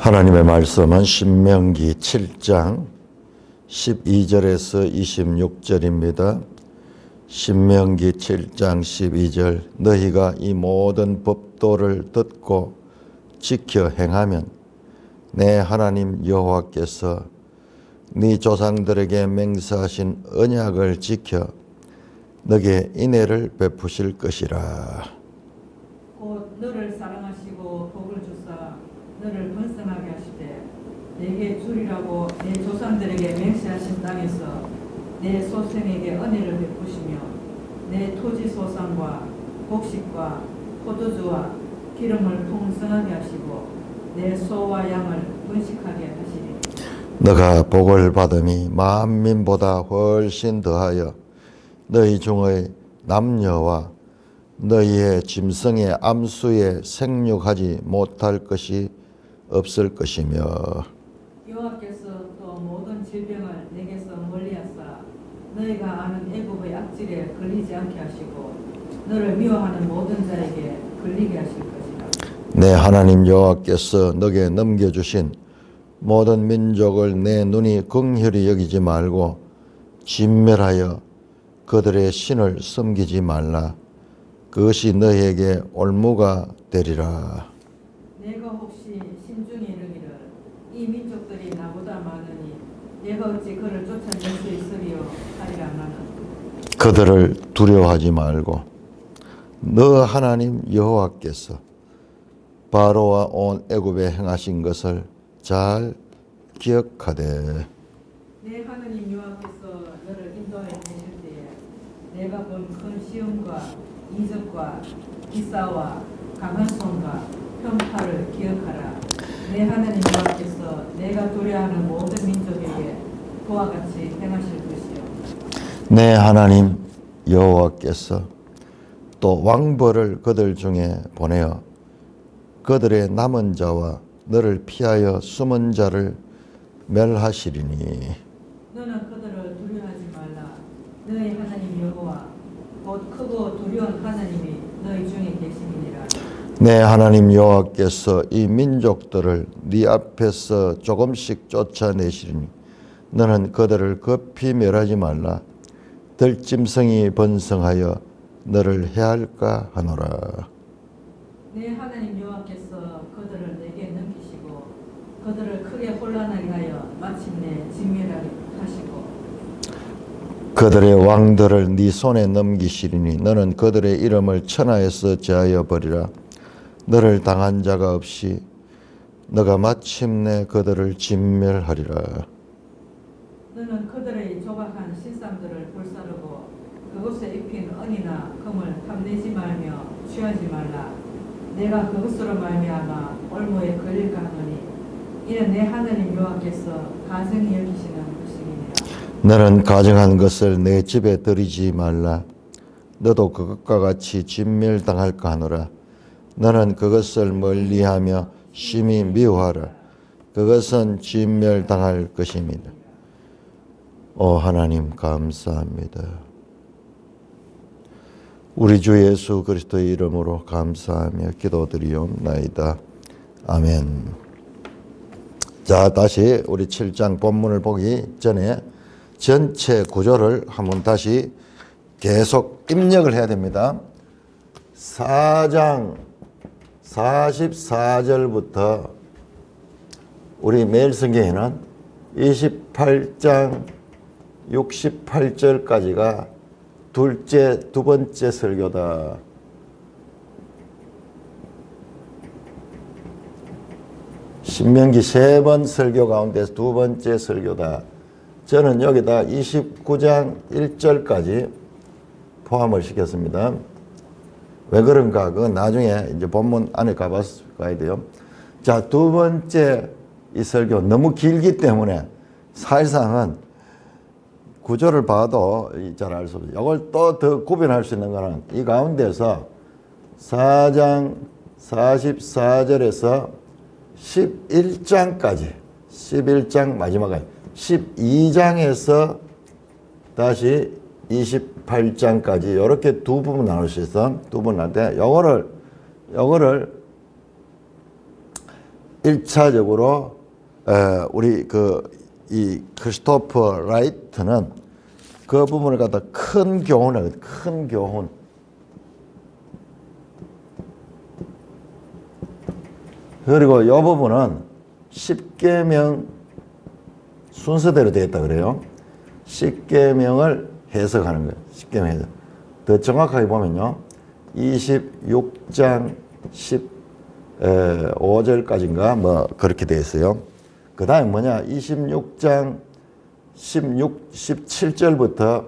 하나님의 말씀은 신명기 7장 12절에서 26절입니다. 신명기 7장 12절 너희가 이 모든 법도를 듣고 지켜 행하면 내 하나님 여호와께서 네 조상들에게 맹세하신 언약을 지켜 너에게 인애를 베푸실 것이라. 곧 너를 사랑하시고 복을 주사 너를 번성하게 하시되 내게 주리라고 내 조상들에게 맹세하신 땅에서 내 소생에게 은혜를 베푸시며 내 토지 소산과 곡식과 포도주와 기름을 풍성하게 하시고 내 소와 양을 번식하게 하시리. 너가 복을 받음이 만민보다 훨씬 더하여 너희 중의 남녀와 너희의 짐승의 암수에 생육하지 못할 것이 없을 것이며 여호와께서 또 모든 질병을 내게서 멀리하사 너희가 아는 애굽의 악질에 걸리지 않게 하시고 너를 미워하는 모든 자에게 걸리게 하실 것이라. 내 하나님 여호와께서 너에게 넘겨주신 모든 민족을 내 눈이 긍휼히 여기지 말고 진멸하여 그들의 신을 섬기지 말라. 그것이 너희에게 올무가 되리라. 내가 혹시 심중에 이르기를 이 민족들이 나보다 많으니 내가 어찌 그를 쫓아낼 수 있으리요 하리라. 나는 그들을 두려워하지 말고 너 하나님 여호와께서 바로와 온 애굽에 행하신 것을 잘 기억하되 내 하나님 여호와께서 너를 인도하여 내실 때에 내가 본 큰 시험과 이적과 기사와 강한 손과 평파를 기억하라. 내 하나님 여호와께서 내가 두려워하는 모든 민족에게 그와 같이 행하실 것이요. 내 하나님 여호와께서 또 왕벌을 그들 중에 보내어 그들의 남은 자와 너를 피하여 숨은 자를 멸하시리니 너는 그들을 두려워하지 말라. 너희 하나님 여호와 곧 크고 두려운 하나님이 너희 중에 계심이니라. 내 하나님 여호와께서 이 민족들을 네 앞에서 조금씩 쫓아내시리니 너는 그들을 급히 멸하지 말라. 들짐승이 번성하여 너를 해할까 하노라. 내 하나님 여호와께서 그들을 내게 넘기시고 그들을 크게 혼란하게 하여 마침내 진멸하게 하시고 그들의 왕들을 네 손에 넘기시리니 너는 그들의 이름을 천하에서 제하여 버리라. 너를 당한 자가 없이 너가 마침내 그들을 진멸하리라. 너는 그들의 조각한 신상들을 불사르고 그곳에 입힌 은이나 금을 탐내지 말며 취하지 말라. 내가 그것으로 말미암아 올무에 걸릴까 하노니 이는 내 하나님 여호와께서 가증히 여기시는 것이니라. 너는 가증한 것을 내 집에 들이지 말라. 너도 그것과 같이 진멸당할까 하노라. 너는 그것을 멀리하며 심히 미워하라. 그것은 진멸당할 것입니다. 오 하나님 감사합니다. 우리 주 예수 그리스도의 이름으로 감사하며 기도드리옵나이다. 아멘. 자, 다시 우리 7장 본문을 보기 전에 전체 구조를 한번 다시 계속 입력을 해야 됩니다. 4장 44절부터 우리 매일 성경에는 28장 68절까지가 두 번째 설교다. 신명기 3번 설교 가운데서 두 번째 설교다. 저는 여기다 29장 1절까지 포함을 시켰습니다. 왜 그런가? 그건 나중에 이제 본문 안에 가야 돼요. 자, 두 번째 이 설교 너무 길기 때문에 사실상은 구조를 봐도 잘 알 수 없어요. 이걸 또 더 구별할 수 있는 거는 이 가운데서 4장 44절에서 11장까지 11장 마지막에 12장에서 다시 28장까지 이렇게 두 부분 나눌 수 있어. 두 부분 나눌 때 요거를 1차적으로 우리 이 크리스토퍼 라이트는 그 부분을 갖다 큰 교훈을, 큰 교훈. 그리고 이 부분은 10계명 순서대로 되어 있다 그래요. 10계명을 해석하는 거예요. 10계명 해석. 더 정확하게 보면요. 26장 15절까지인가 뭐 그렇게 되어 있어요. 그 다음에 뭐냐. 26장 17절부터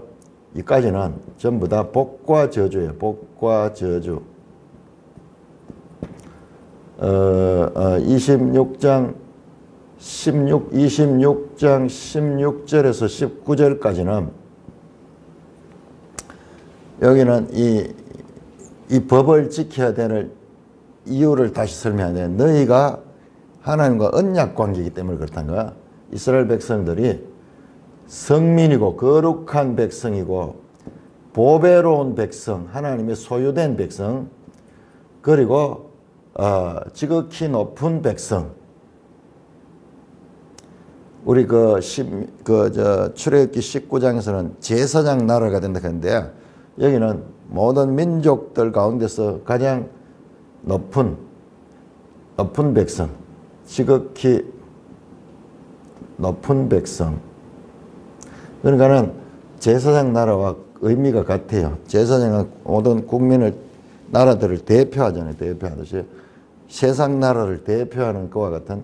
이까지는 전부 다 복과 저주예요. 복과 저주. 26장 16절에서 19절까지는 여기는 이 법을 지켜야 되는 이유를 다시 설명해야 돼. 너희가 하나님과 언약 관계이기 때문에 그렇다는 거야. 이스라엘 백성들이 성민이고 거룩한 백성이고 보배로운 백성, 하나님의 소유된 백성, 그리고 지극히 높은 백성. 우리 출애굽기 19장에서는 제사장 나라가 된다 했는데 여기는 모든 민족들 가운데서 가장 높은 백성, 지극히 높은 백성. 그러니까는 제사장 나라와 의미가 같아요. 제사장은 모든 국민을, 나라들을 대표하잖아요. 대표하듯이 세상 나라를 대표하는 것과 같은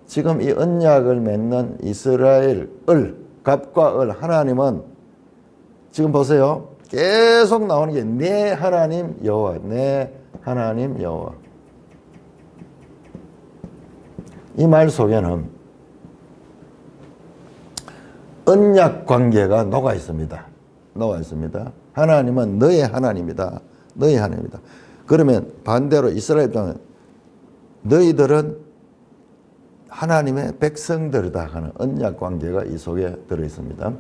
지금 이 언약을 맺는 이스라엘 갑과 하나님은 지금 보세요. 계속 나오는 게 내 하나님 여호와, 내 하나님 여호와. 이 말 속에는 언약 관계가 녹아 있습니다. 녹아 있습니다. 하나님은 너의 하나님이다. 너의 하나님이다. 그러면 반대로 이스라엘 입장은 너희들은 하나님의 백성들이다 하는 언약 관계가 이 속에 들어 있습니다.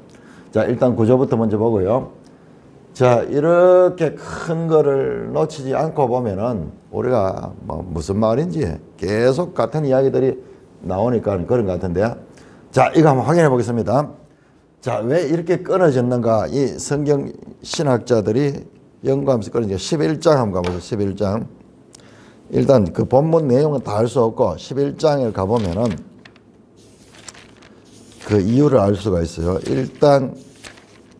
자, 일단 구조부터 먼저 보고요. 자, 이렇게 큰 거를 놓치지 않고 보면은 우리가 뭐 무슨 말인지 계속 같은 이야기들이 나오니까 그런 것 같은데, 자, 이거 한번 확인해 보겠습니다. 자, 왜 이렇게 끊어졌는가? 이 성경 신학자들이 연구하면서 끊어진 게 11장 한번 가보세요. 11장. 일단 그 본문 내용은 다 알 수 없고 11장에 가보면은 그 이유를 알 수가 있어요. 일단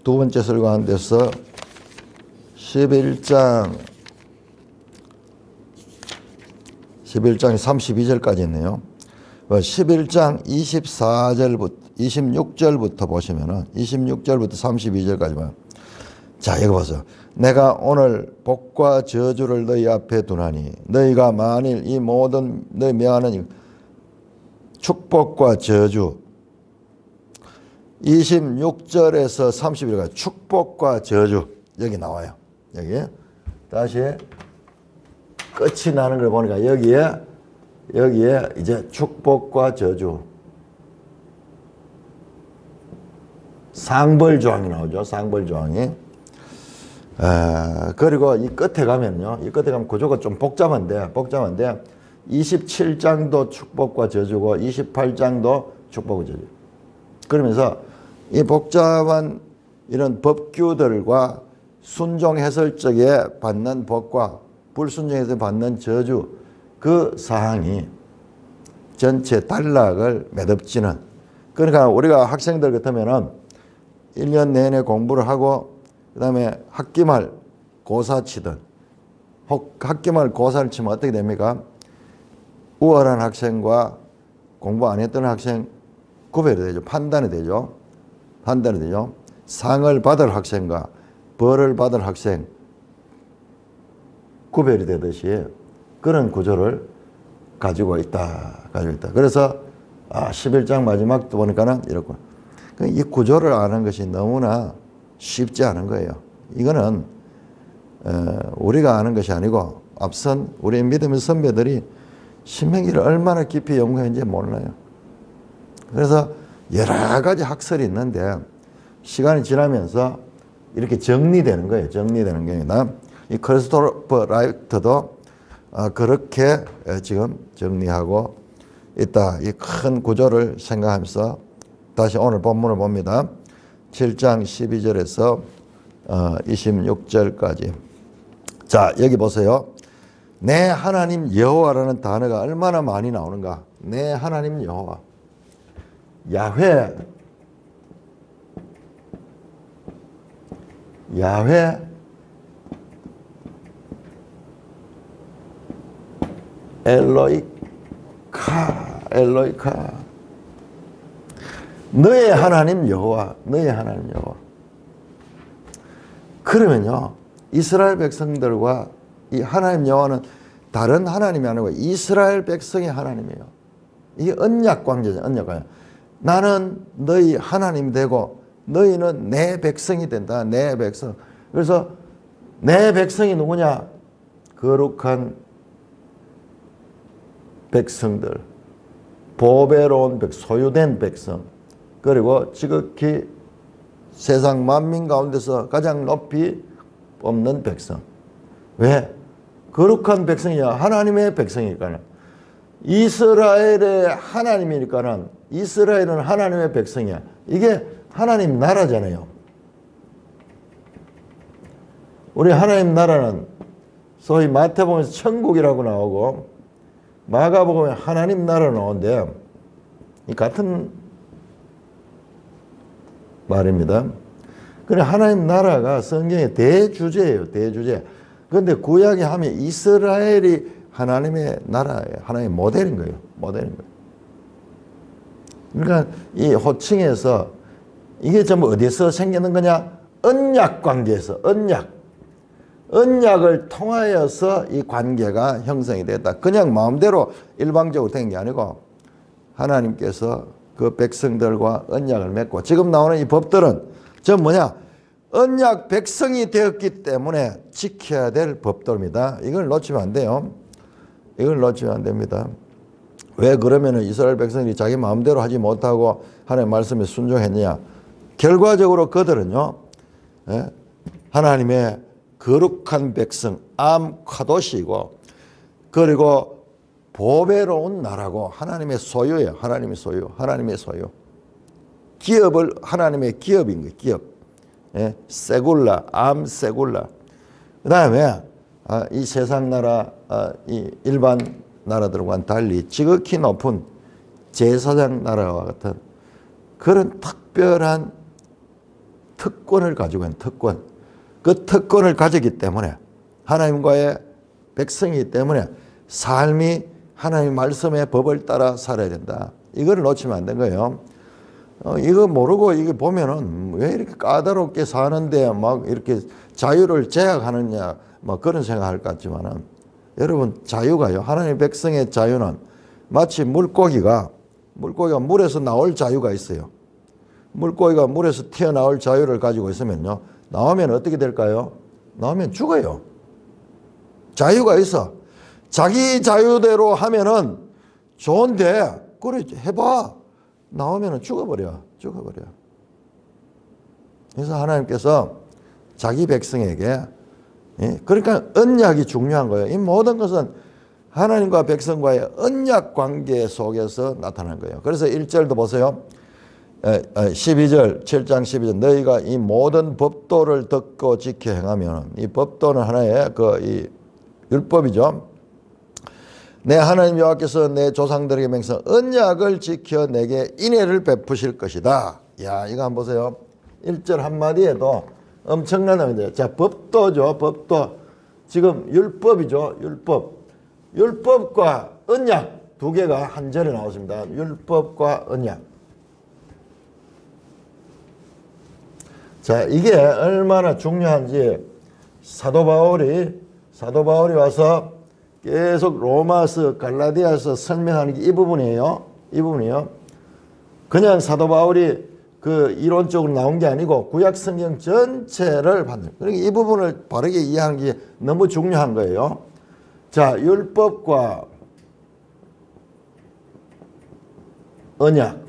두 번째 설교하는 데서 11장 32절까지 있네요. 11장 26절부터 보시면은 26절부터 32절까지만. 자, 여기 보세요. 내가 오늘 복과 저주를 너희 앞에 두나니 너희가 만일 이 모든 너희 명하는 축복과 저주, 26절에서 31절까지 축복과 저주 여기 나와요. 여기 다시 끝이 나는 걸 보니까 여기에 이제 축복과 저주, 상벌 조항이 나오죠. 상벌 조항이. 그리고 이 끝에 가면요. 이 끝에 가면 구조가 좀 복잡한데 27장도 축복과 저주고 28장도 축복과 저주. 그러면서 이 복잡한 이런 법규들과 순종했을 적에 받는 복과 불순종해서 받는 저주, 그 사항이 전체 단락을 매듭지는. 그러니까 우리가 학생들 같으면은 1년 내내 공부를 하고 그 다음에 학기말 고사 치든, 혹 학기말 고사를 치면 어떻게 됩니까? 우월한 학생과 공부 안 했던 학생 구별이 되죠. 판단이 되죠. 상을 받을 학생과 벌을 받을 학생 구별이 되듯이 그런 구조를 가지고 있다. 그래서 11장 마지막 보니까는 이렇고, 이 구조를 아는 것이 너무나 쉽지 않은 거예요. 이거는 우리가 아는 것이 아니고 앞선 우리 믿음의 선배들이 신명기를 얼마나 깊이 연구했는지 몰라요. 그래서 여러 가지 학설이 있는데 시간이 지나면서 이렇게 정리되는 거예요. 정리되는 게. 이 크리스토퍼 라이트도 그렇게 지금 정리하고 있다. 이 큰 구조를 생각하면서 다시 오늘 본문을 봅니다. 7장 12절에서 26절까지. 자, 여기 보세요. 내 하나님 여호와라는 단어가 얼마나 많이 나오는가. 내 하나님 여호와. 야훼. 야훼. 엘로이카. 너의 하나님 여호와. 너의 하나님 여호와. 그러면요, 이스라엘 백성들과 이 하나님 여호와는 다른 하나님이 아니고 이스라엘 백성의 하나님이에요. 이게 언약 관계죠. 언약 관계. 나는 너희 하나님이 되고 너희는 내 백성이 된다. 내 백성. 그래서 내 백성이 누구냐? 거룩한 백성들, 보배로운 백성, 소유된 백성, 그리고 지극히 세상 만민 가운데서 가장 높이 뽑는 백성. 왜? 거룩한 백성이야. 하나님의 백성이니까는. 이스라엘의 하나님이니까는 이스라엘은 하나님의 백성이야. 이게 하나님 나라잖아요. 우리 하나님 나라는 소위 마태복음에서 천국이라고 나오고 마가복음에 하나님 나라 나오는데 이 같은 말입니다. 그래 하나님 나라가 성경의 대주제예요. 대주제. 그런데 구약에 하면 이스라엘이 하나님의 나라예요. 하나님의 모델인 거예요. 모델인 거예요. 그러니까 이 호칭에서 이게 전부 어디서 생기는 거냐? 언약 관계에서. 언약을 통하여서 이 관계가 형성이 됐다. 그냥 마음대로 일방적으로 된 게 아니고 하나님께서 그 백성들과 언약을 맺고 지금 나오는 이 법들은 전 뭐냐? 언약 백성이 되었기 때문에 지켜야 될 법들입니다. 이걸 놓치면 안 돼요. 이걸 놓치면 안 됩니다. 왜 그러면 이스라엘 백성이 자기 마음대로 하지 못하고 하나님의 말씀에 순종했느냐? 결과적으로 그들은요, 하나님의 거룩한 백성, 암카도시이고, 그리고 보배로운 나라고 하나님의 소유예요. 하나님의 소유, 하나님의 소유. 기업을 하나님의 기업인 거예요. 기업. 세굴라, 암세굴라. 그 다음에 이 세상 나라, 이 일반 나라들과는 달리 지극히 높은 제사장 나라와 같은 그런 특별한 특권을 가지고 있는 특권. 그 특권을 가지기 때문에 하나님과의 백성이기 때문에 삶이 하나님 말씀의 법을 따라 살아야 된다. 이걸 놓치면 안 된 거예요. 이거 모르고 이게 보면은 왜 이렇게 까다롭게 사는데 막 이렇게 자유를 제약하느냐 막 그런 생각할 것 같지만은 여러분 자유가요. 하나님 백성의 자유는 마치 물고기가 물에서 나올 자유가 있어요. 물고기가 물에서 튀어나올 자유를 가지고 있으면요. 나오면 어떻게 될까요? 나오면 죽어요. 자유가 있어. 자기 자유대로 하면은 좋은데, 그래, 해봐. 나오면은 죽어버려. 그래서 하나님께서 자기 백성에게, 그러니까 언약이 중요한 거예요. 이 모든 것은 하나님과 백성과의 언약 관계 속에서 나타난 거예요. 그래서 1절도 보세요. 12절, 7장 12절, 너희가 이 모든 법도를 듣고 지켜 행하면, 이 법도는 하나의 이 율법이죠. 내 하나님 여호와께서 내 조상들에게 맹세한 언약을 지켜 내게 인애를 베푸실 것이다. 야, 이거 한번 보세요. 1절 한마디에도 엄청난 의미인데, 자, 법도죠, 법도. 지금 율법이죠, 율법. 율법과 언약 두 개가 한 절에 나왔습니다. 율법과 언약. 자, 이게 얼마나 중요한지 사도 바울이 와서 계속 로마서, 갈라디아서 설명하는 게 이 부분이에요. 이 부분이요. 그냥 사도 바울이 그 이론적으로 나온 게 아니고 구약 성경 전체를 받는. 그러니까 이 부분을 바르게 이해하는 게 너무 중요한 거예요. 자, 율법과 언약.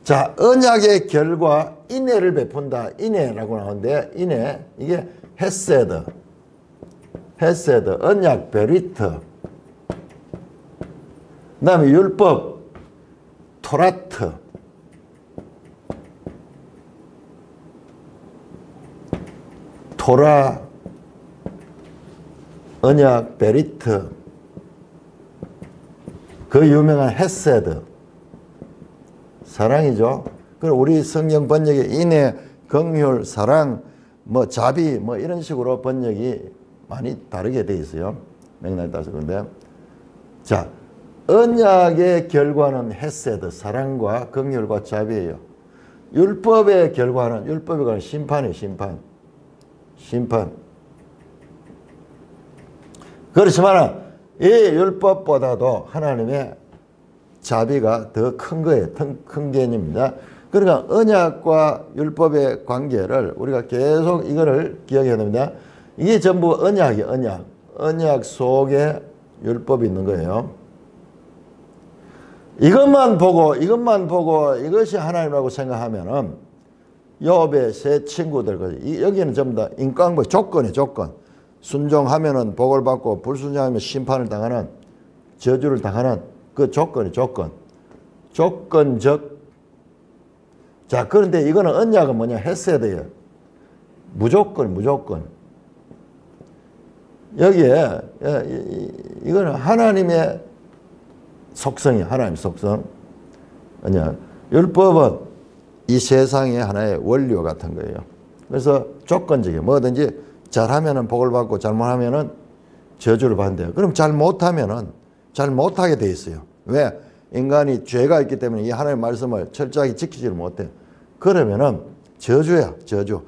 자, 언약의 결과 인애를 베푼다. 인애라고 나오는데 인애, 이게 헤세드. 헤세드, 언약, 베리트. 그 다음에 율법, 토라트. 토라, 언약, 베리트. 그 유명한 헤세드. 사랑이죠. 그리고 우리 성경 번역에 인애, 긍휼, 사랑, 뭐 자비, 뭐 이런 식으로 번역이 많이 다르게 돼 있어요. 맥락에 따라서. 그런데 자, 언약의 결과는 헤세드, 사랑과 긍휼과 자비예요. 율법의 결과는 율법에 관한 심판이에요. 심판. 그렇지만 이 율법보다도 하나님의 자비가 더 큰 거예요. 더 큰 개념입니다. 그러니까 언약과 율법의 관계를 우리가 계속 이거를 기억해야 됩니다. 이게 전부 언약이에요. 언약 속에 율법이 있는 거예요. 이것만 보고 이것이 하나님이라고 생각하면은 욥의 세 친구들, 여기는 전부 다 인과응보 조건이에요. 조건. 순종하면은 복을 받고 불순종하면 심판을 당하는, 저주를 당하는 그 조건이 조건적. 자, 그런데 이거는 언약은 뭐냐? 헤세드예요. 무조건. 여기에 이거는 하나님의 속성이에요. 하나님의 속성. 언약. 율법은 이 세상의 하나의 원료 같은 거예요. 그래서 조건적이에요. 뭐든지 잘하면은 복을 받고 잘못하면은 저주를 받는대요. 그럼 잘못하게 돼 있어요. 왜? 인간이 죄가 있기 때문에 이 하나님의 말씀을 철저하게 지키지를 못해요. 그러면은 저주야, 저주.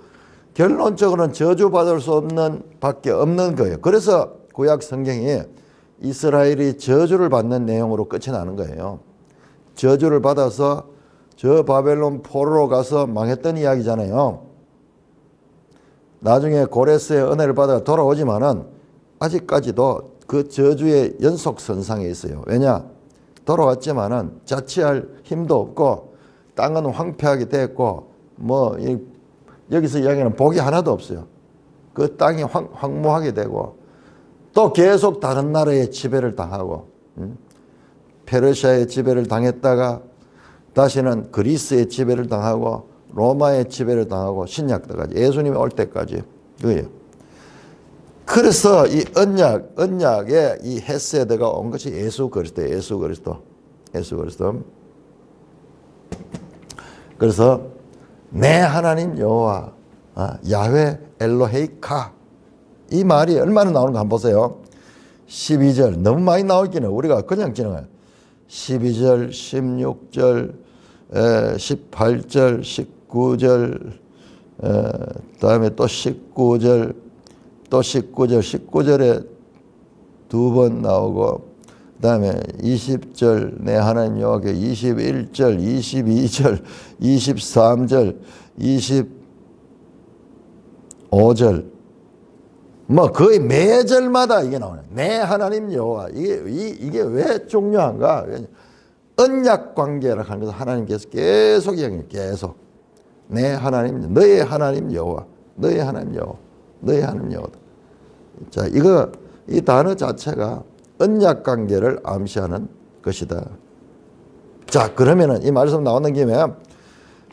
결론적으로는 저주받을 수 없는 밖에 없는 거예요. 그래서 구약 성경이 이스라엘이 저주를 받는 내용으로 끝이 나는 거예요. 저주를 받아서 저 바벨론 포로로 가서 망했던 이야기잖아요. 나중에 고레스의 은혜를 받아 돌아오지만은 아직까지도 그 저주의 연속선상에 있어요. 왜냐? 돌아왔지만은 자치할 힘도 없고 땅은 황폐하게 됐고 뭐 여기서 이야기하는 복이 하나도 없어요. 그 땅이 황무하게 되고 또 계속 다른 나라의 지배를 당하고 페르시아의 지배를 당했다가 다시는 그리스의 지배를 당하고 로마의 지배를 당하고 신약 때까지 예수님이 올 때까지 그거예요. 그래서 이 언약의 이 헤세드가 온 것이 예수 그리스도. 그래서 내 하나님 여호와, 야훼 엘로헤이카, 이 말이 얼마나 나오는가 한번 보세요. 12절 너무 많이 나오기는 우리가 그냥 지나가요. 12절, 16절, 18절, 19절, 다음에 또 19절, 또 19절에 두 번 나오고, 그 다음에 20절 내 하나님 여호와께 21절, 22절, 23절, 25절, 뭐 거의 매 절마다 이게 나오네. 내 하나님 여호와. 이게 왜 중요한가? 언약 관계를 하는 것은 하나님께서 계속 이야기해요. 계속. 내 하나님, 너의 하나님 여호와, 너의 하나님 여호와, 너의 하나님 여호와. 자, 이 단어 자체가 언약 관계를 암시하는 것이다. 자, 그러면은 이 말씀 나오는 김에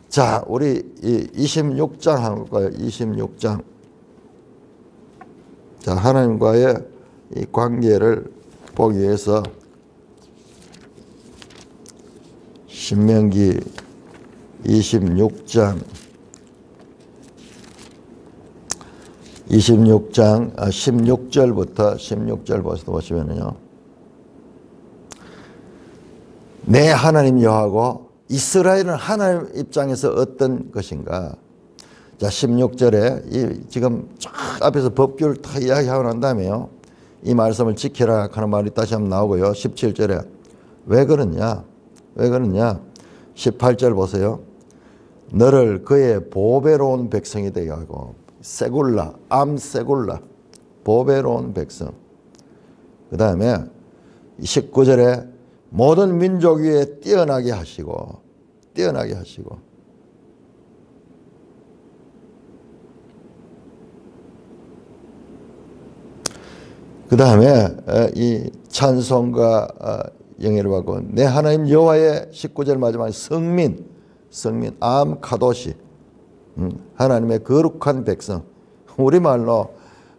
자, 우리 26장 한번 볼까요? 26장. 자, 하나님과의 이 관계를 보기 위해서 신명기 16장 16절 보시면요. 내 하나님 여호와고 이스라엘은 하나님 입장에서 어떤 것인가? 자, 16절에 지금 쫙 앞에서 법규를 다 이야기하고 난 다음에요. 이 말씀을 지키라 하는 말이 다시 한번 나오고요. 17절에 왜 그러냐? 18절 보세요. 너를 그의 보배로운 백성이 되게 하고 세굴라, 암세굴라, 보배로운 백성. 그 다음에 19절에 모든 민족 위에 뛰어나게 하시고 그 다음에 이 찬송과 영예를 받고 내 하나님 여호와의 19절 마지막에 성민 암 카도시 하나님의 거룩한 백성. 우리말로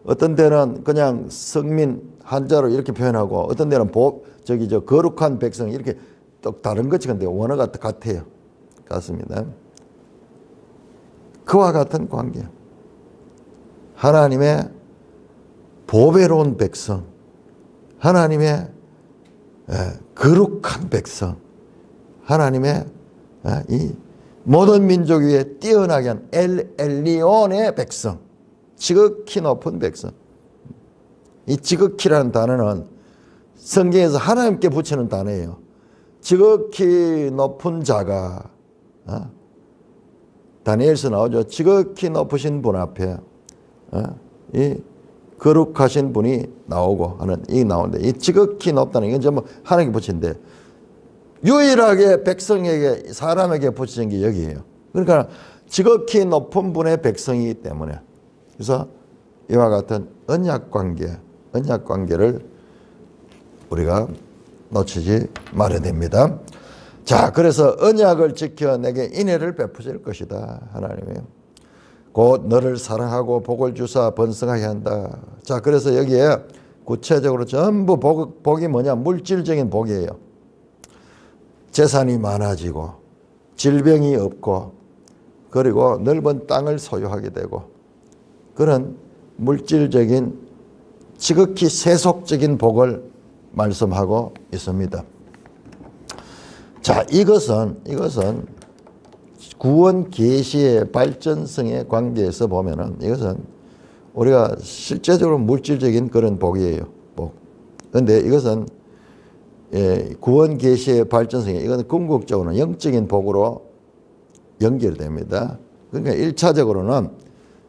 어떤 데는 그냥 성민 한자로 이렇게 표현하고 어떤 데는 거룩한 백성 이렇게 또 다른 것인데 원어가 같아요. 같습니다. 그와 같은 관계. 하나님의 보배로운 백성, 하나님의 거룩한 백성, 하나님의 이 모든 민족 위에 뛰어나게 한 엘리온의 백성, 지극히 높은 백성. 이 지극히라는 단어는 성경에서 하나님께 붙이는 단어예요. 지극히 높은 자가 다니엘서 나오죠. 지극히 높으신 분 앞에 이 거룩하신 분이 나오고 하는 이 나오는데 이 지극히 높다는 이건 전부 하나님께 붙인데 유일하게 백성에게 사람에게 붙인 게 여기에요. 그러니까 지극히 높은 분의 백성이기 때문에 그래서 이와 같은 언약 관계를 우리가 놓치지 말아야 됩니다. 자, 그래서 언약을 지켜 내게 인애를 베푸실 것이다. 하나님이 곧 너를 사랑하고 복을 주사 번성하게 한다. 자, 그래서 여기에 구체적으로 전부 복이 뭐냐? 물질적인 복이에요. 재산이 많아지고 질병이 없고 그리고 넓은 땅을 소유하게 되고 그런 물질적인 지극히 세속적인 복을 말씀하고 있습니다. 자, 이것은 구원 계시의 발전성의 관계에서 보면은 이것은 우리가 실제적으로 물질적인 그런 복이에요. 복. 그런데 이것은 구원 계시의 발전성이 이건 궁극적으로는 영적인 복으로 연결됩니다. 그러니까 1차적으로는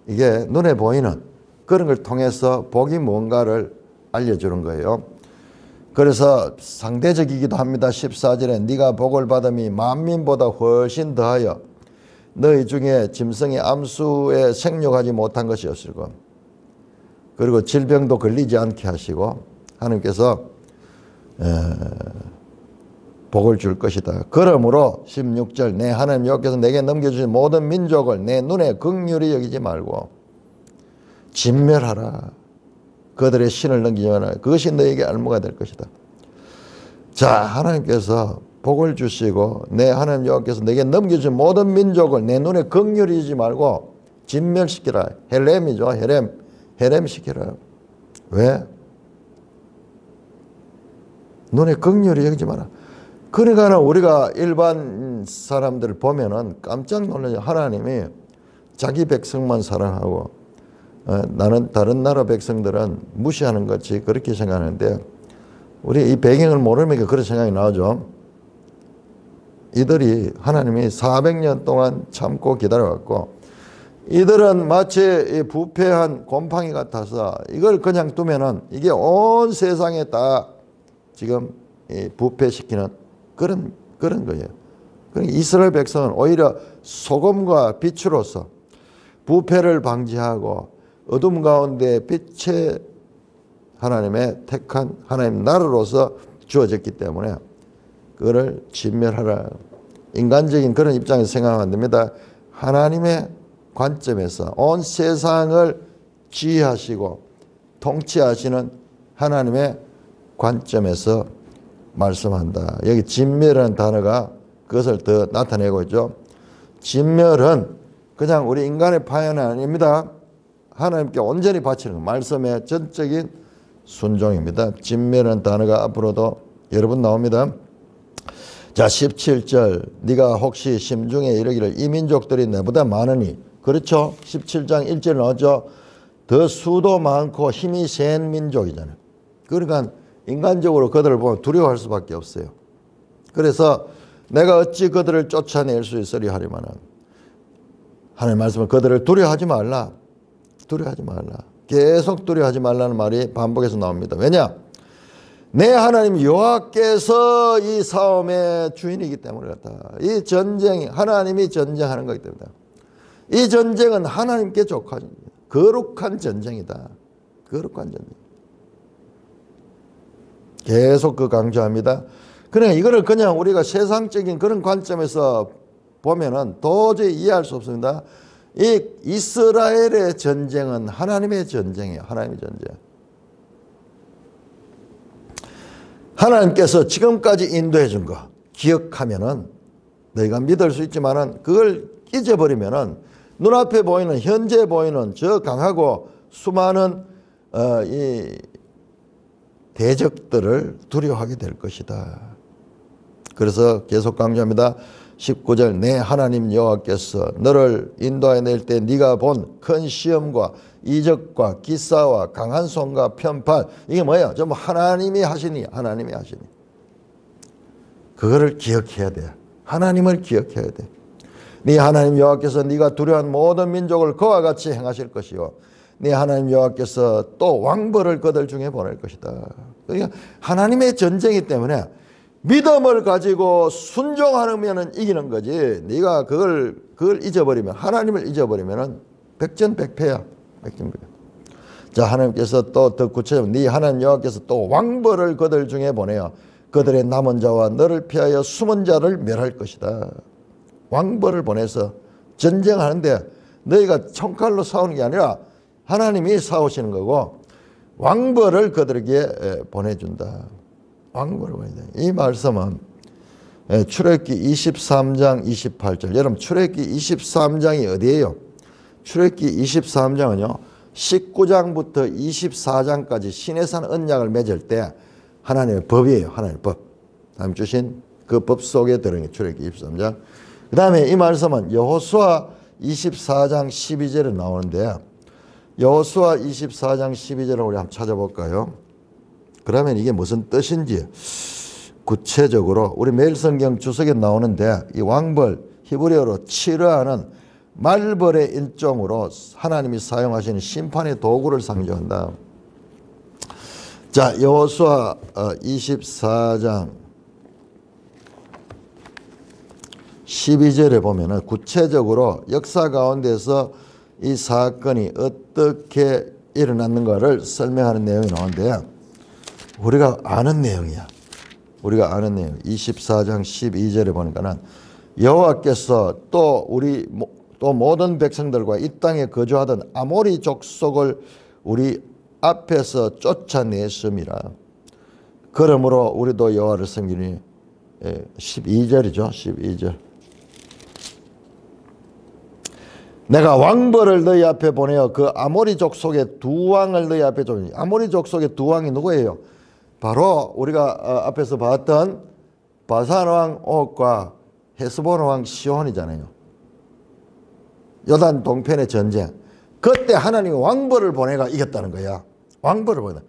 이게 눈에 보이는 그런 걸 통해서 복이 뭔가를 알려주는 거예요. 그래서 상대적이기도 합니다. 14절에 네가 복을 받음이 만민보다 훨씬 더하여 너희 중에 짐승의 암수에 생육하지 못한 것이 없을고 그리고 질병도 걸리지 않게 하시고 하나님께서 복을 줄 것이다. 그러므로 16절 내 하나님 여호와께서 내게 넘겨주신 모든 민족을 내 눈에 긍휼히 여기지 말고 진멸하라. 그들의 신을 넘기지 마라. 그것이 너에게 알무가 될 것이다. 자, 하나님께서 복을 주시고 내 하나님 여호와께서 내게 넘겨준 모든 민족을 내 눈에 긍휼히 여기지 말고 진멸시키라. 헬렘이죠. 헬렘시키라. 왜? 눈에 긍휼히 여기지 마라. 그러니까 우리가 일반 사람들을 보면은 깜짝 놀라죠. 하나님이 자기 백성만 사랑하고 나는 다른 나라 백성들은 무시하는 것이 그렇게 생각하는데 우리 이 배경을 모르니까 그런 생각이 나오죠. 이들이 하나님이 400년 동안 참고 기다려왔고 이들은 마치 부패한 곰팡이 같아서 이걸 그냥 두면은 이게 온 세상에 다 지금 부패시키는 그런 거예요. 그러니까 이스라엘 백성은 오히려 소금과 빛으로서 부패를 방지하고 어둠 가운데 빛의 하나님의 택한 하나님 나라로서 주어졌기 때문에 그거를 진멸하라. 인간적인 그런 입장에서 생각하면 안 됩니다. 하나님의 관점에서 온 세상을 지휘하시고 통치하시는 하나님의 관점에서 말씀한다. 여기 진멸이라는 단어가 그것을 더 나타내고 있죠. 진멸은 그냥 우리 인간의 파연은 아닙니다. 하나님께 온전히 바치는 것, 말씀의 전적인 순종입니다. 진멸이라는 단어가 앞으로도 여러 번 나옵니다. 자, 17절 네가 혹시 심중에 이르기를 이 민족들이 내보다 많으니 그렇죠. 17장 1절 나오죠. 더 수도 많고 힘이 센 민족이잖아요. 그러니까 인간적으로 그들을 보면 두려워할 수밖에 없어요. 그래서 내가 어찌 그들을 쫓아낼 수 있으리 하리마는 하나님 말씀은 그들을 두려워하지 말라. 두려워하지 말라. 계속 두려워하지 말라는 말이 반복해서 나옵니다. 왜냐? 내 하나님 여호와께서 이 싸움의 주인이기 때문에 그렇다. 이 전쟁이 하나님이 전쟁하는 거기 때문에 이 전쟁은 하나님께 족한 거룩한 전쟁이다. 거룩한 전쟁. 계속 그 강조합니다. 그래 이거를 그냥 우리가 세상적인 그런 관점에서 보면은 도저히 이해할 수 없습니다. 이 이스라엘의 전쟁은 하나님의 전쟁이에요. 하나님의 전쟁. 하나님께서 지금까지 인도해 준 거 기억하면은 너희가 믿을 수 있지만은 그걸 잊어버리면은 눈앞에 보이는 현재 보이는 저 강하고 수많은 이 대적들을 두려워하게 될 것이다. 그래서 계속 강조합니다. 19절 내 하나님 여호와께서 너를 인도해 낼 때 네가 본 큰 시험과 이적과 기사와 강한 손과 편팔 이게 뭐야? 전부 하나님이 하시니 하나님이 하시니 그거를 기억해야 돼. 하나님을 기억해야 돼. 네 하나님 여호와께서 네가 두려워한 모든 민족을 그와 같이 행하실 것이요 네 하나님 여호와께서 또 왕벌을 그들 중에 보낼 것이다. 그러니까 하나님의 전쟁이기 때문에 믿음을 가지고 순종하면 이기는 거지. 네가 그걸 잊어버리면 하나님을 잊어버리면은 백전백패야. 백전백패. 자 하나님께서 또 더 구체적으로 네 하나님 여호와께서 또 왕벌을 그들 중에 보내어 그들의 남은 자와 너를 피하여 숨은 자를 멸할 것이다. 왕벌을 보내서 전쟁하는데 너희가 총칼로 싸우는 게 아니라 하나님이 싸우시는 거고 왕벌을 그들에게 보내준다. 왕벌을 보내준다. 이 말씀은 출애굽기 23장 28절 여러분 출애굽기 23장이 어디예요? 출애굽기 23장은요 19장부터 24장까지 시내산 언약을 맺을 때 하나님의 법이에요. 하나님의 법. 하나님 주신 그 법 속에 들어있는 게 출애굽기 23장. 그 다음에 이 말씀은 여호수아 24장 12절에 나오는데 여호수아 24장 12절을 우리 한번 찾아볼까요? 그러면 이게 무슨 뜻인지 구체적으로 우리 매일 성경 주석에 나오는데 이 왕벌 히브리어로 치르하는 말벌의 일종으로 하나님이 사용하시는 심판의 도구를 상징한다. 자 여호수아 24장 12절에 보면은 구체적으로 역사 가운데서 이 사건이 어떻게 일어났는가를 설명하는 내용이 나오는데 우리가 아는 내용이야. 우리가 아는 내용. 24장 12절에 보니까는 여호와께서 또 또 모든 백성들과 이 땅에 거주하던 아모리 족속을 우리 앞에서 쫓아냈음이라. 그러므로 우리도 여호와를 섬기니 12절이죠. 12절. 내가 왕벌을 너희 앞에 보내어 그 아모리 족속의 두 왕을 너희 앞에 줬니. 아모리 족속의 두 왕이 누구예요? 바로 우리가 앞에서 봤던 바산 왕 옥과 헤스본 왕 시온이잖아요. 요단 동편의 전쟁. 그때 하나님이 왕벌을 보내가 이겼다는 거야. 왕벌을 보내.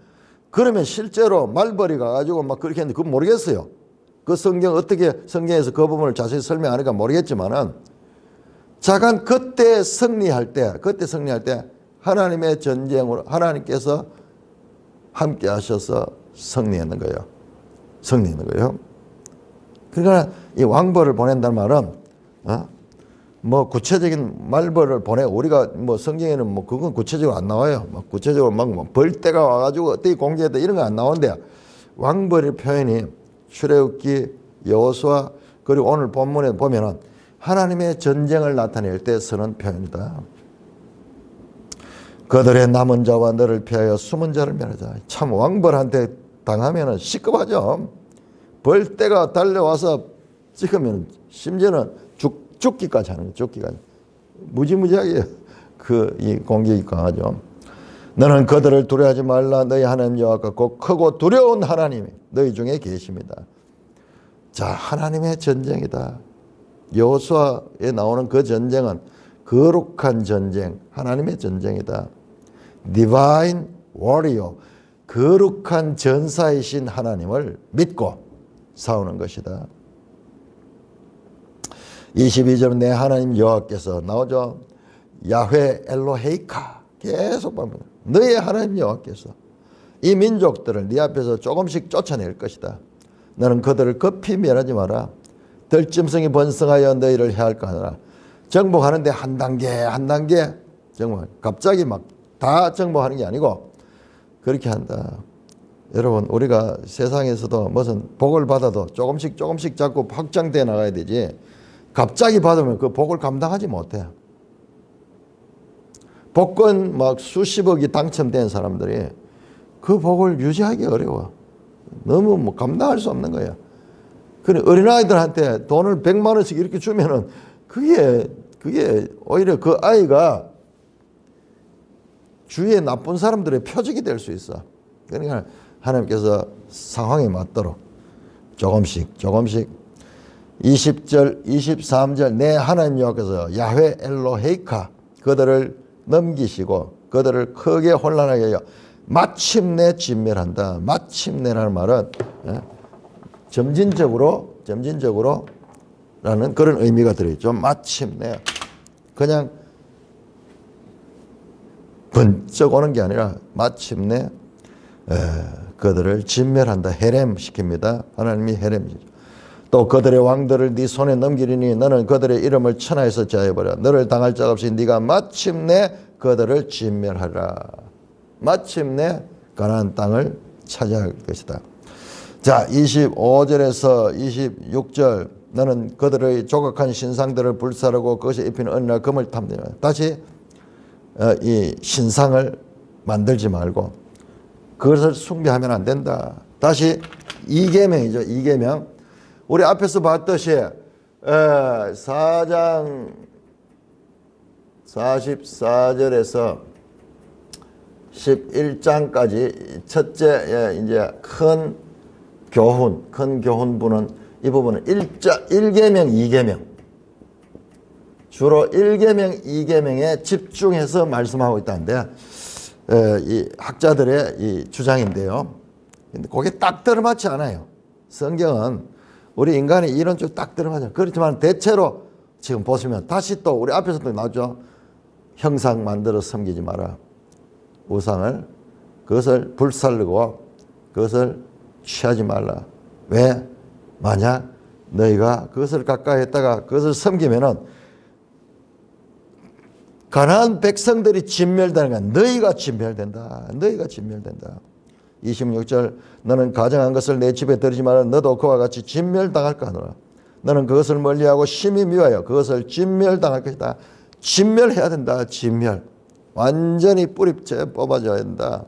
그러면 실제로 말벌이 가가지고 막 그렇게 했는데 그건 모르겠어요. 그 성경 어떻게 성경에서 그 부분을 자세히 설명하니까 모르겠지만은 자간 그때 승리할 때 하나님의 전쟁으로 하나님께서 함께 하셔서 승리했는 거예요. 승리했는 거예요. 그러니까 이 왕벌을 보낸다는 말은 뭐 구체적인 말벌을 보내 우리가 뭐 성경에는 뭐 그건 구체적으로 안 나와요. 뭐 구체적으로 막 벌떼가 와가지고 어떻게 공개했다 이런 거 안 나오는데 왕벌의 표현이 출애굽기 여호수아 그리고 오늘 본문에 보면은 하나님의 전쟁을 나타낼 때 쓰는 표현이다. 그들의 남은 자와 너를 피하여 숨은 자를 멸하자. 참 왕벌한테 당하면은 시급하죠. 벌떼가 달려와서 찍으면 심지어는 죽기까지 하는 거예요. 죽기까지. 무지무지하게 이 공격이 강하죠. 너는 그들을 두려워하지 말라. 너희 하나님 여호와가 곧 크고 두려운 하나님이 너희 중에 계십니다. 자, 하나님의 전쟁이다. 여호수아에 나오는 그 전쟁은 거룩한 전쟁, 하나님의 전쟁이다. Divine Warrior, 거룩한 전사이신 하나님을 믿고 싸우는 것이다. 22절 내 하나님 여호와께서 나오죠. 야훼 엘로헤이카 계속 보면 너의 하나님 여호와께서 이 민족들을 네 앞에서 조금씩 쫓아낼 것이다. 너는 그들을 급히 멸하지 마라. 들짐승이 번성하여 너희를 해할까 하느라. 정복하는데 한 단계 한 단계 정복. 갑자기 막 다 정복하는 게 아니고 그렇게 한다. 여러분 우리가 세상에서도 무슨 복을 받아도 조금씩 조금씩 자꾸 확장돼 나가야 되지 갑자기 받으면 그 복을 감당하지 못해. 복권 막 수십억이 당첨된 사람들이 그 복을 유지하기 어려워. 너무 뭐 감당할 수 없는 거야. 그래 어린아이들한테 돈을 100만 원씩 이렇게 주면은 그게 오히려 그 아이가 주위에 나쁜 사람들의 표적이 될 수 있어. 그러니까 하나님께서 상황에 맞도록 조금씩 20절 23절 내 하나님 여호와께서 야훼 엘로헤이카 그들을 넘기시고 그들을 크게 혼란하게 하여 마침내 진멸한다. 마침내라는 말은 점진적으로 라는 그런 의미가 들어있죠. 마침내 그냥 번쩍 오는 게 아니라 마침내 그들을 진멸한다. 해렘시킵니다. 하나님이 해렘시키죠. 또 그들의 왕들을 네 손에 넘기리니 너는 그들의 이름을 천하에서 제하여버려. 너를 당할 자가 없이 네가 마침내 그들을 진멸하라. 마침내 가나안 땅을 차지할 것이다. 자 25절에서 26절 너는 그들의 조각한 신상들을 불사르고 그것이 입힌 은이나 금을 탐내라. 다시 이 신상을 만들지 말고 그것을 숭배하면 안 된다. 다시 이계명이죠. 이계명. 우리 앞에서 봤듯이 4장 44절에서 11장까지 첫째 이제 큰 교훈부는 이 부분은 1계명, 2계명 주로 1계명, 2계명에 집중해서 말씀하고 있다는데 이 학자들의 이 주장인데요. 근데 그게 딱 들어맞지 않아요. 성경은 우리 인간의 이론 쪽 딱 들어맞아요. 그렇지만 대체로 지금 보시면 다시 또 우리 앞에서도 나오죠. 형상 만들어 섬기지 마라. 우상을 그것을 불살르고 그것을 취하지 말라. 왜? 만약 너희가 그것을 가까이 했다가 그것을 섬기면은 가나안 백성들이 진멸되는 거야. 너희가 진멸된다. 너희가 진멸된다. 26절 너는 가정한 것을 내 집에 들이지 마라. 너도 그와 같이 진멸당할까 하노라. 너는 그것을 멀리하고 심히 미워하여 그것을 진멸당할 것이다. 진멸해야 된다. 진멸. 완전히 뿌리째 뽑아줘야 된다.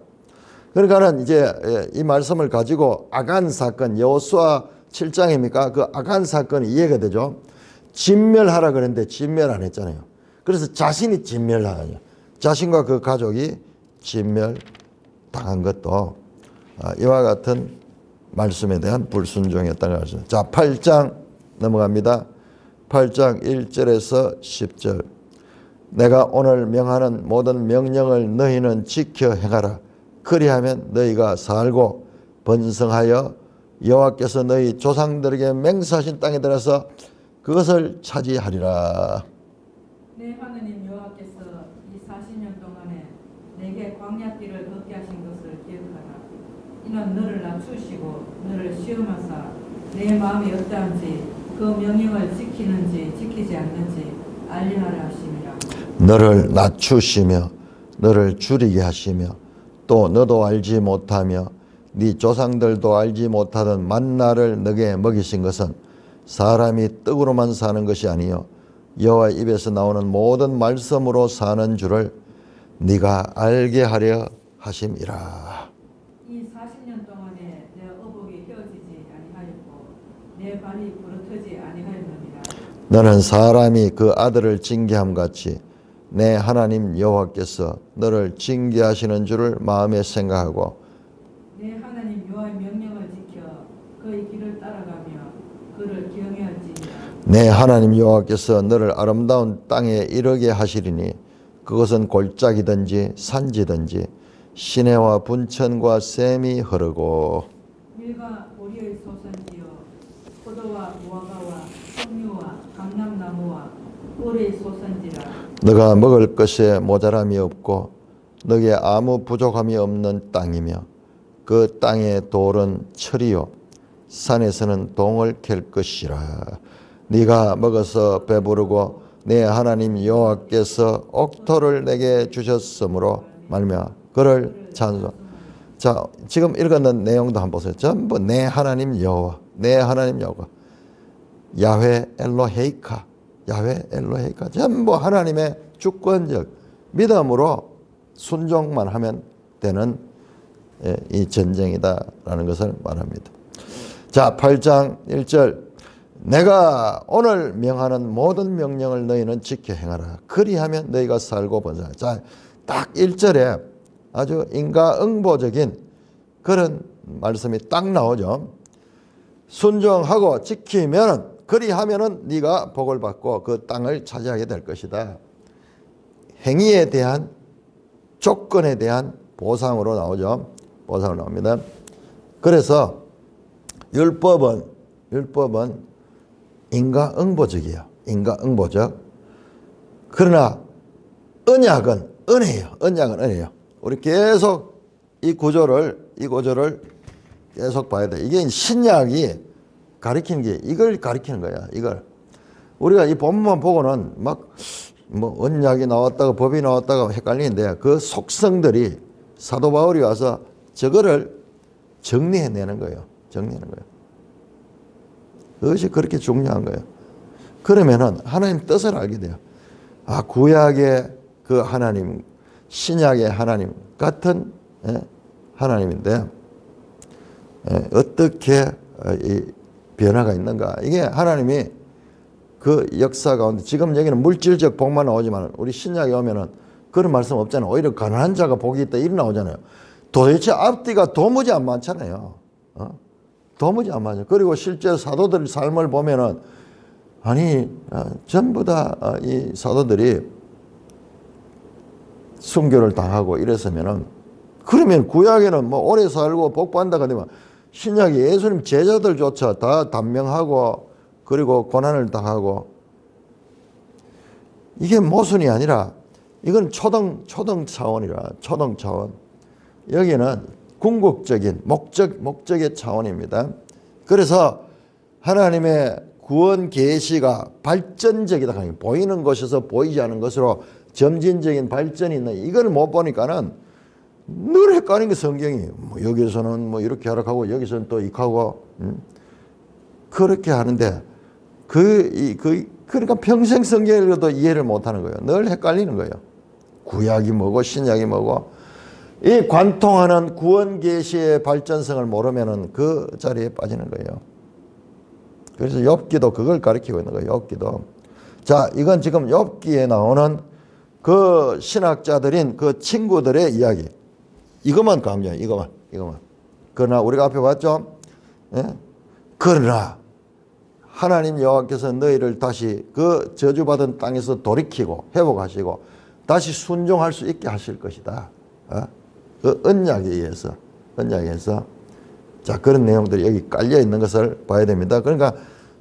그러니까는 이제 이 말씀을 가지고 아간 사건 여호수아 7장입니까? 그 아간 사건이 이해가 되죠. 진멸하라 그랬는데 진멸 안 했잖아요. 그래서 자신이 진멸당하죠. 자신과 그 가족이 진멸당한 것도 이와 같은 말씀에 대한 불순종이었다는 것을. 자, 8장 넘어갑니다. 8장 1절에서 10절. 내가 오늘 명하는 모든 명령을 너희는 지켜 행하라. 그리하면 너희가 살고 번성하여 여호와께서 너희 조상들에게 맹세하신 땅에 들어서 그것을 차지하리라. 내 하나님 여호와께서 이 40년 동안에 내게 광야길을 걷게 하신 것을 기억하라. 이는 너를 낮추시고 너를 시험하사 내 마음이 어떠한지 그 명령을 지키는지 지키지 않는지 알리하라 하심이라. 너를 낮추시며 너를 줄이게 하시며 또 너도 알지 못하며 네 조상들도 알지 못하던 만나를 너게 먹이신 것은 사람이 떡으로만 사는 것이 아니요 여호와 입에서 나오는 모든 말씀으로 사는 줄을 네가 알게 하려 하심이라. 이 40년 동안에 내 어복이 헤어지지 아니하였고 내 발이 부러뜨지 아니하였느니라. 너는 사람이 그 아들을 징계함 같이 내 하나님 여호와께서 너를 징계하시는 줄을 마음에 생각하고 내 하나님 여호와의 명령을 지켜 그의 길을 따라가며 그를 경외할지니라. 내 하나님 여호와께서 너를 아름다운 땅에 이르게 하시리니 그것은 골짜기든지 산지든지 시내와 분천과 샘이 흐르고 밀과 보리의 소산지요 포도와 무화과와 석류와 감람나무와 꿀의 소산지라. 너가 먹을 것에 모자람이 없고 너게 아무 부족함이 없는 땅이며 그 땅의 돌은 철이요 산에서는 동을 캘 것이라. 네가 먹어서 배부르고 내 하나님 여호와께서 옥토를 내게 주셨으므로 말미암아 그를 찬송. 자, 지금 읽었는 내용도 한번 보세요. 전부 내 하나님 여호와, 내 하나님 여호와, 야훼 엘로헤이카, 야훼 엘로헤이카, 전부 하나님의 주권적 믿음으로 순종만 하면 되는 이 전쟁이다라는 것을 말합니다. 자, 8장 1절, 내가 오늘 명하는 모든 명령을 너희는 지켜 행하라. 그리하면 너희가 살고 번성하라. 자, 딱 1절에 아주 인과응보적인 그런 말씀이 딱 나오죠. 순종하고 지키면, 그리하면은 네가 복을 받고 그 땅을 차지하게 될 것이다. 행위에 대한, 조건에 대한 보상으로 나오죠. 보상으로 나옵니다. 그래서 율법은 인과응보적이에요. 인과응보적. 그러나 언약은 은혜예요. 언약은 은혜예요. 우리 계속 이 구조를 계속 봐야 돼. 이게 신약이 가리키는 게 이걸 가리키는 거야. 이걸. 우리가 이 본문만 보고는 막 뭐 언약이 나왔다가 법이 나왔다가 헷갈리는데 그 속성들이 사도 바울이 와서 저거를 정리해내는 거예요. 정리하는 거예요. 그것이 그렇게 중요한 거예요. 그러면은 하나님 뜻을 알게 돼요. 아, 구약의 그 하나님, 신약의 하나님 같은 하나님인데 어떻게 이 변화가 있는가. 이게 하나님이 그 역사 가운데 지금 여기는 물질적 복만 나오지만 우리 신약에 오면은 그런 말씀 없잖아요. 오히려 가난한 자가 복이 있다 이런 나오잖아요. 도대체 앞뒤가 도무지 안 맞잖아요. 도무지 안 맞아요. 그리고 실제 사도들 삶을 보면은 아니 전부 다 이 사도들이 순교를 당하고 이랬으면은, 그러면 구약에는 뭐 오래 살고 복 받는다가 되면 신약에 예수님 제자들조차 다 단명하고 그리고 고난을 당하고, 이게 모순이 아니라 이건 초등 차원이라, 초등 차원. 여기는 궁극적인 목적의 차원입니다. 그래서 하나님의 구원 계시가 발전적이다. 보이는 곳에서 보이지 않은 것으로 점진적인 발전이 있는, 이걸 못 보니까는 늘 헷갈리는 게 성경이. 뭐 여기서는 뭐 이렇게 하락하고 여기서는 또 이하고 그렇게 하는데 그러니까 평생 성경을 읽어도 이해를 못 하는 거예요. 늘 헷갈리는 거예요. 구약이 뭐고 신약이 뭐고. 이 관통하는 구원 계시의 발전성을 모르면은 그 자리에 빠지는 거예요. 그래서 욥기도 그걸 가리키고 있는 거예요. 욥기도. 자, 이건 지금 욥기에 나오는 그 신학자들인 그 친구들의 이야기. 이것만 강조해요. 이것만. 그러나 우리가 앞에 봤죠? 예? 그러나 하나님 여호와께서 너희를 다시 그 저주받은 땅에서 돌이키고 회복하시고 다시 순종할 수 있게 하실 것이다. 그 언약에 의해서. 자, 그런 내용들이 여기 깔려 있는 것을 봐야 됩니다. 그러니까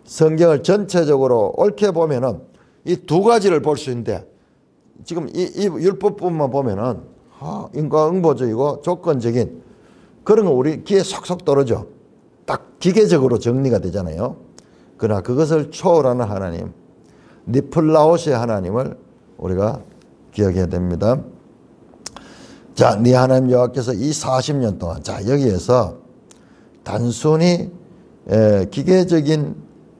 성경을 전체적으로 옳게 보면은 이 두 가지를 볼 수 있는데, 지금 이 율법부만 보면은 인과응보적이고 조건적인 그런 거 우리 귀에 속속 떨어져. 딱 기계적으로 정리가 되잖아요. 그러나 그것을 초월하는 하나님, 니플라오시의 하나님을 우리가 기억해야 됩니다. 자, 네 하나님 여호와께서 이 40년 동안, 자, 여기에서 단순히 기계적인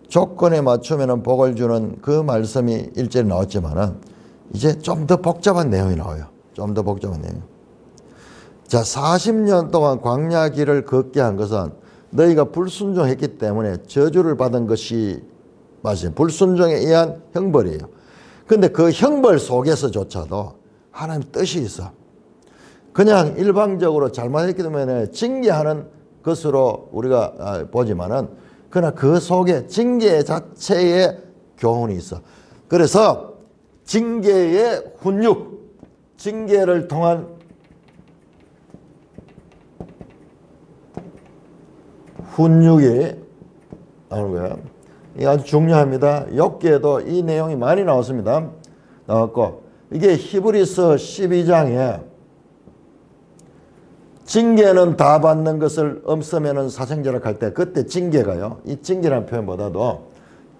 조건에 맞추면 복을 주는 그 말씀이 일절에 나왔지만은 이제 좀 더 복잡한 내용이 나와요. 좀 더 복잡한 내용. 자, 40년 동안 광야 길을 걷게 한 것은 너희가 불순종했기 때문에 저주를 받은 것이 맞아요. 불순종에 의한 형벌이에요. 근데 그 형벌 속에서조차도 하나님 뜻이 있어. 그냥 일방적으로 잘못했기 때문에 징계하는 것으로 우리가 보지만은, 그러나 그 속에 징계 자체의 교훈이 있어. 그래서 징계의 훈육, 징계를 통한 훈육이 나오는 거예요. 이게 아주 중요합니다. 욥기에도 이 내용이 많이 나왔습니다. 나왔고, 이게 히브리서 12장에 징계는 다 받는 것을 엄쓰면은 사생자락 할 때 그때 징계가요. 이 징계라는 표현보다도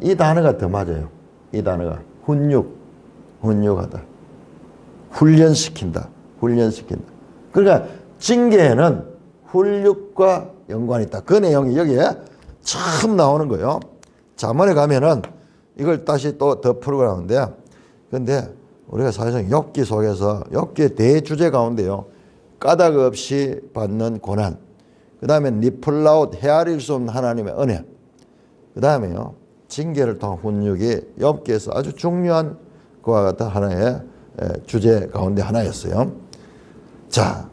이 단어가 더 맞아요. 이 단어가 훈육하다. 훈련시킨다. 그러니까 징계는 훈육과 연관이 있다. 그 내용이 여기에 처음 나오는 거예요. 잠언에 가면은 이걸 다시 또 더 풀고 나오는데, 근데 우리가 사실상 욥기 속에서 욥기의 대주제 가운데요, 까닭 없이 받는 고난, 그 다음에 니플라웃, 헤아릴 수 없는 하나님의 은혜, 그 다음에요 징계를 통한 훈육이 욥기에서 아주 중요한 그와 같은 하나의 주제 가운데 하나였어요. 자,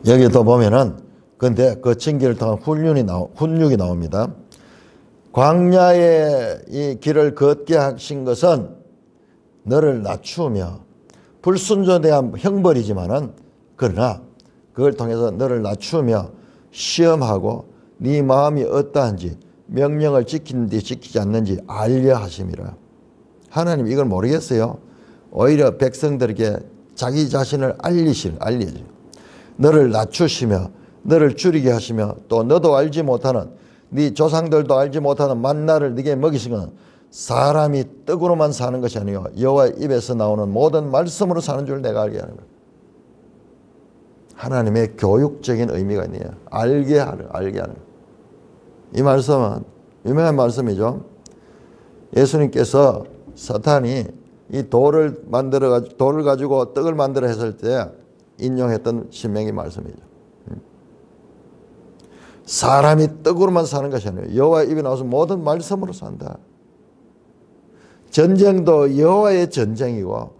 여기도 보면은 근데 그 징계를 통한 훈육이 나옵니다. 광야의 이 길을 걷게 하신 것은 너를 낮추며, 불순종에 대한 형벌이지만은 그러나 그걸 통해서 너를 낮추며 시험하고 네 마음이 어떠한지 명령을 지키는지 지키지 않는지 알려 하심이라. 하나님 이걸 모르겠어요. 오히려 백성들에게 자기 자신을 알려줘. 너를 낮추시며 너를 줄이게 하시며 또 너도 알지 못하는, 네 조상들도 알지 못하는 만나를 네게 먹이신 것은 사람이 떡으로만 사는 것이 아니요 여호와의 입에서 나오는 모든 말씀으로 사는 줄 내가 알게 하는 거예요. 하나님의 교육적인 의미가 있네요. 알게 하는. 이 말씀은 유명한 말씀이죠. 예수님께서 사탄이 이 돌을 가지고 떡을 만들어 했을 때 인용했던 신명기 말씀이죠. 사람이 떡으로만 사는 것이 아니에요. 여호와의 입에 나와서 모든 말씀으로 산다. 전쟁도 여호와의 전쟁이고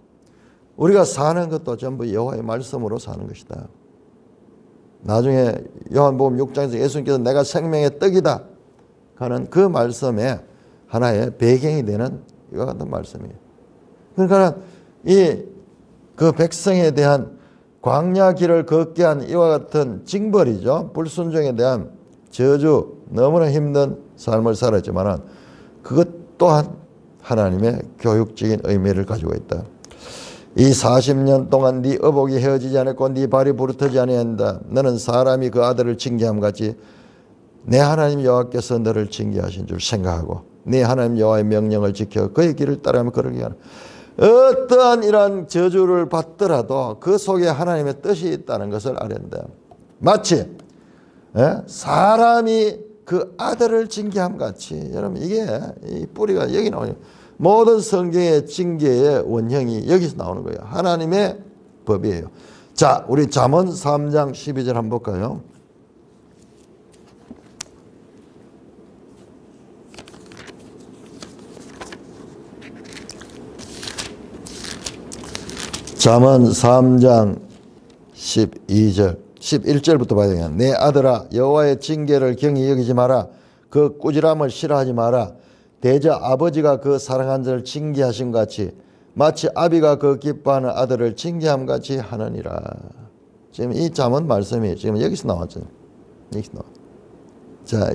우리가 사는 것도 전부 여호와의 말씀으로 사는 것이다. 나중에 요한복음 6장에서 예수님께서 내가 생명의 떡이다 하는 그 말씀에 하나의 배경이 되는 이와 같은 말씀이에요. 그러니까 그 백성에 대한 광야 길을 걷게 한 이와 같은 징벌이죠. 불순종에 대한 저주, 너무나 힘든 삶을 살았지만 그것 또한 하나님의 교육적인 의미를 가지고 있다. 이 40년 동안 네 어복이 헤어지지 않았고 네 발이 부르트지 아니한다. 너는 사람이 그 아들을 징계함 같이 내 하나님 여호와께서 너를 징계하신 줄 생각하고 네 하나님 여호와의 명령을 지켜 그의 길을 따르며 걸으게 하라. 어떠한 이런 저주를 받더라도 그 속에 하나님의 뜻이 있다는 것을 알아야 한다. 마치 사람이 그 아들을 징계함 같이. 여러분 이게 이 뿌리가 여기 나오죠. 모든 성경의 징계의 원형이 여기서 나오는 거예요. 하나님의 법이에요. 자, 우리 잠언 3장 12절 한번 볼까요? 잠언 3장 12절 11절부터 봐야 되겠네. 내 아들아 여호와의 징계를 경히 여기지 마라. 그 꾸지람을 싫어하지 마라. 대저 아버지가 그 사랑한 자를 징계하신 같이 마치 아비가 그 기뻐하는 아들을 징계함 같이 하느니라. 지금 이 잠언 말씀이 지금 여기서 나왔죠. 여기서 나왔죠. 자,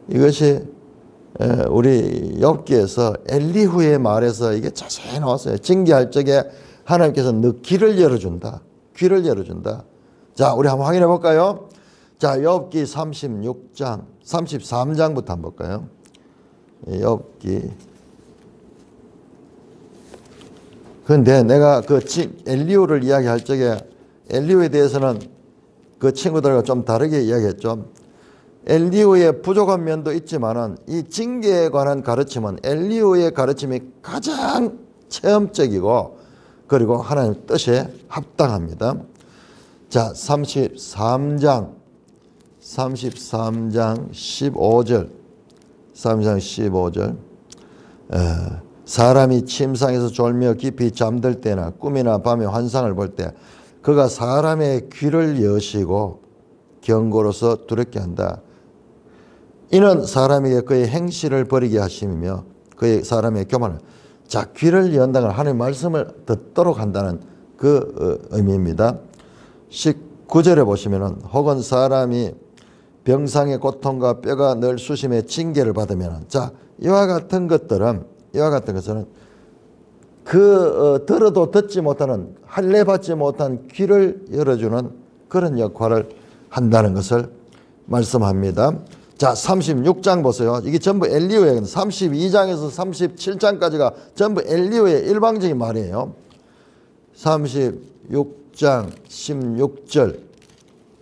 이것이 우리 욥기에서 엘리후의 말에서 이게 자세히 나왔어요. 징계할 적에 하나님께서 너 귀를 열어준다. 귀를 열어준다. 자, 우리 한번 확인해 볼까요? 자, 욥기 36장, 33장부터 한번 볼까요? 욥기. 그런데 내가 그 엘리후를 이야기할 적에 엘리후에 대해서는 그 친구들과 좀 다르게 이야기했죠. 엘리후의 부족한 면도 있지만은 이 징계에 관한 가르침은 엘리후의 가르침이 가장 체험적이고 그리고 하나님의 뜻에 합당합니다. 자, 33장 15절. 33장 15절. 사람이 침상에서 졸며 깊이 잠들 때나 꿈이나 밤에 환상을 볼 때 그가 사람의 귀를 여시고 경고로서 두렵게 한다. 이는 사람에게 그의 행실을 버리게 하심이며 그의 사람의 교만을. 자, 귀를 연다는 건 하나님의 말씀을 듣도록 한다는 그 의미입니다. 19절에 보시면은 혹은 사람이 병상의 고통과 뼈가 늘 수심에 징계를 받으면 자, 이와 같은 것은 들어도 듣지 못하는 할례 받지 못한 귀를 열어주는 그런 역할을 한다는 것을 말씀합니다. 자, 36장 보세요. 이게 전부 엘리후의 32장에서 37장까지가 전부 엘리후의 일방적인 말이에요. 36장 16절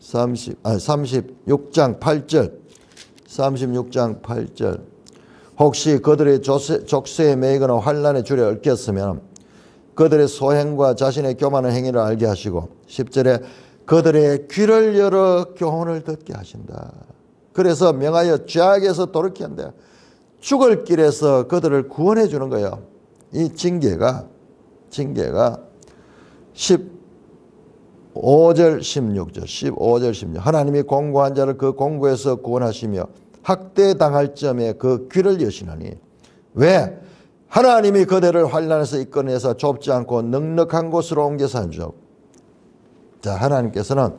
36장 8절. 36장 8절. 혹시 그들의 족쇄에 매이거나 환난의 줄에 얽혔으면 그들의 소행과 자신의 교만한 행위를 알게 하시고 10절에 그들의 귀를 열어 교훈을 듣게 하신다. 그래서 명하여 죄악에서 돌이게 한다. 죽을 길에서 그들을 구원해 주는 거예요. 이 징계가 15절 16절 하나님이 공고한 자를 그 공고에서 구원하시며 학대당할 점에 그 귀를 여시나니 왜? 하나님이 그들을 환난에서 이끌어내서 좁지 않고 넉넉한 곳으로 옮겨서 한적. 자, 하나님께서는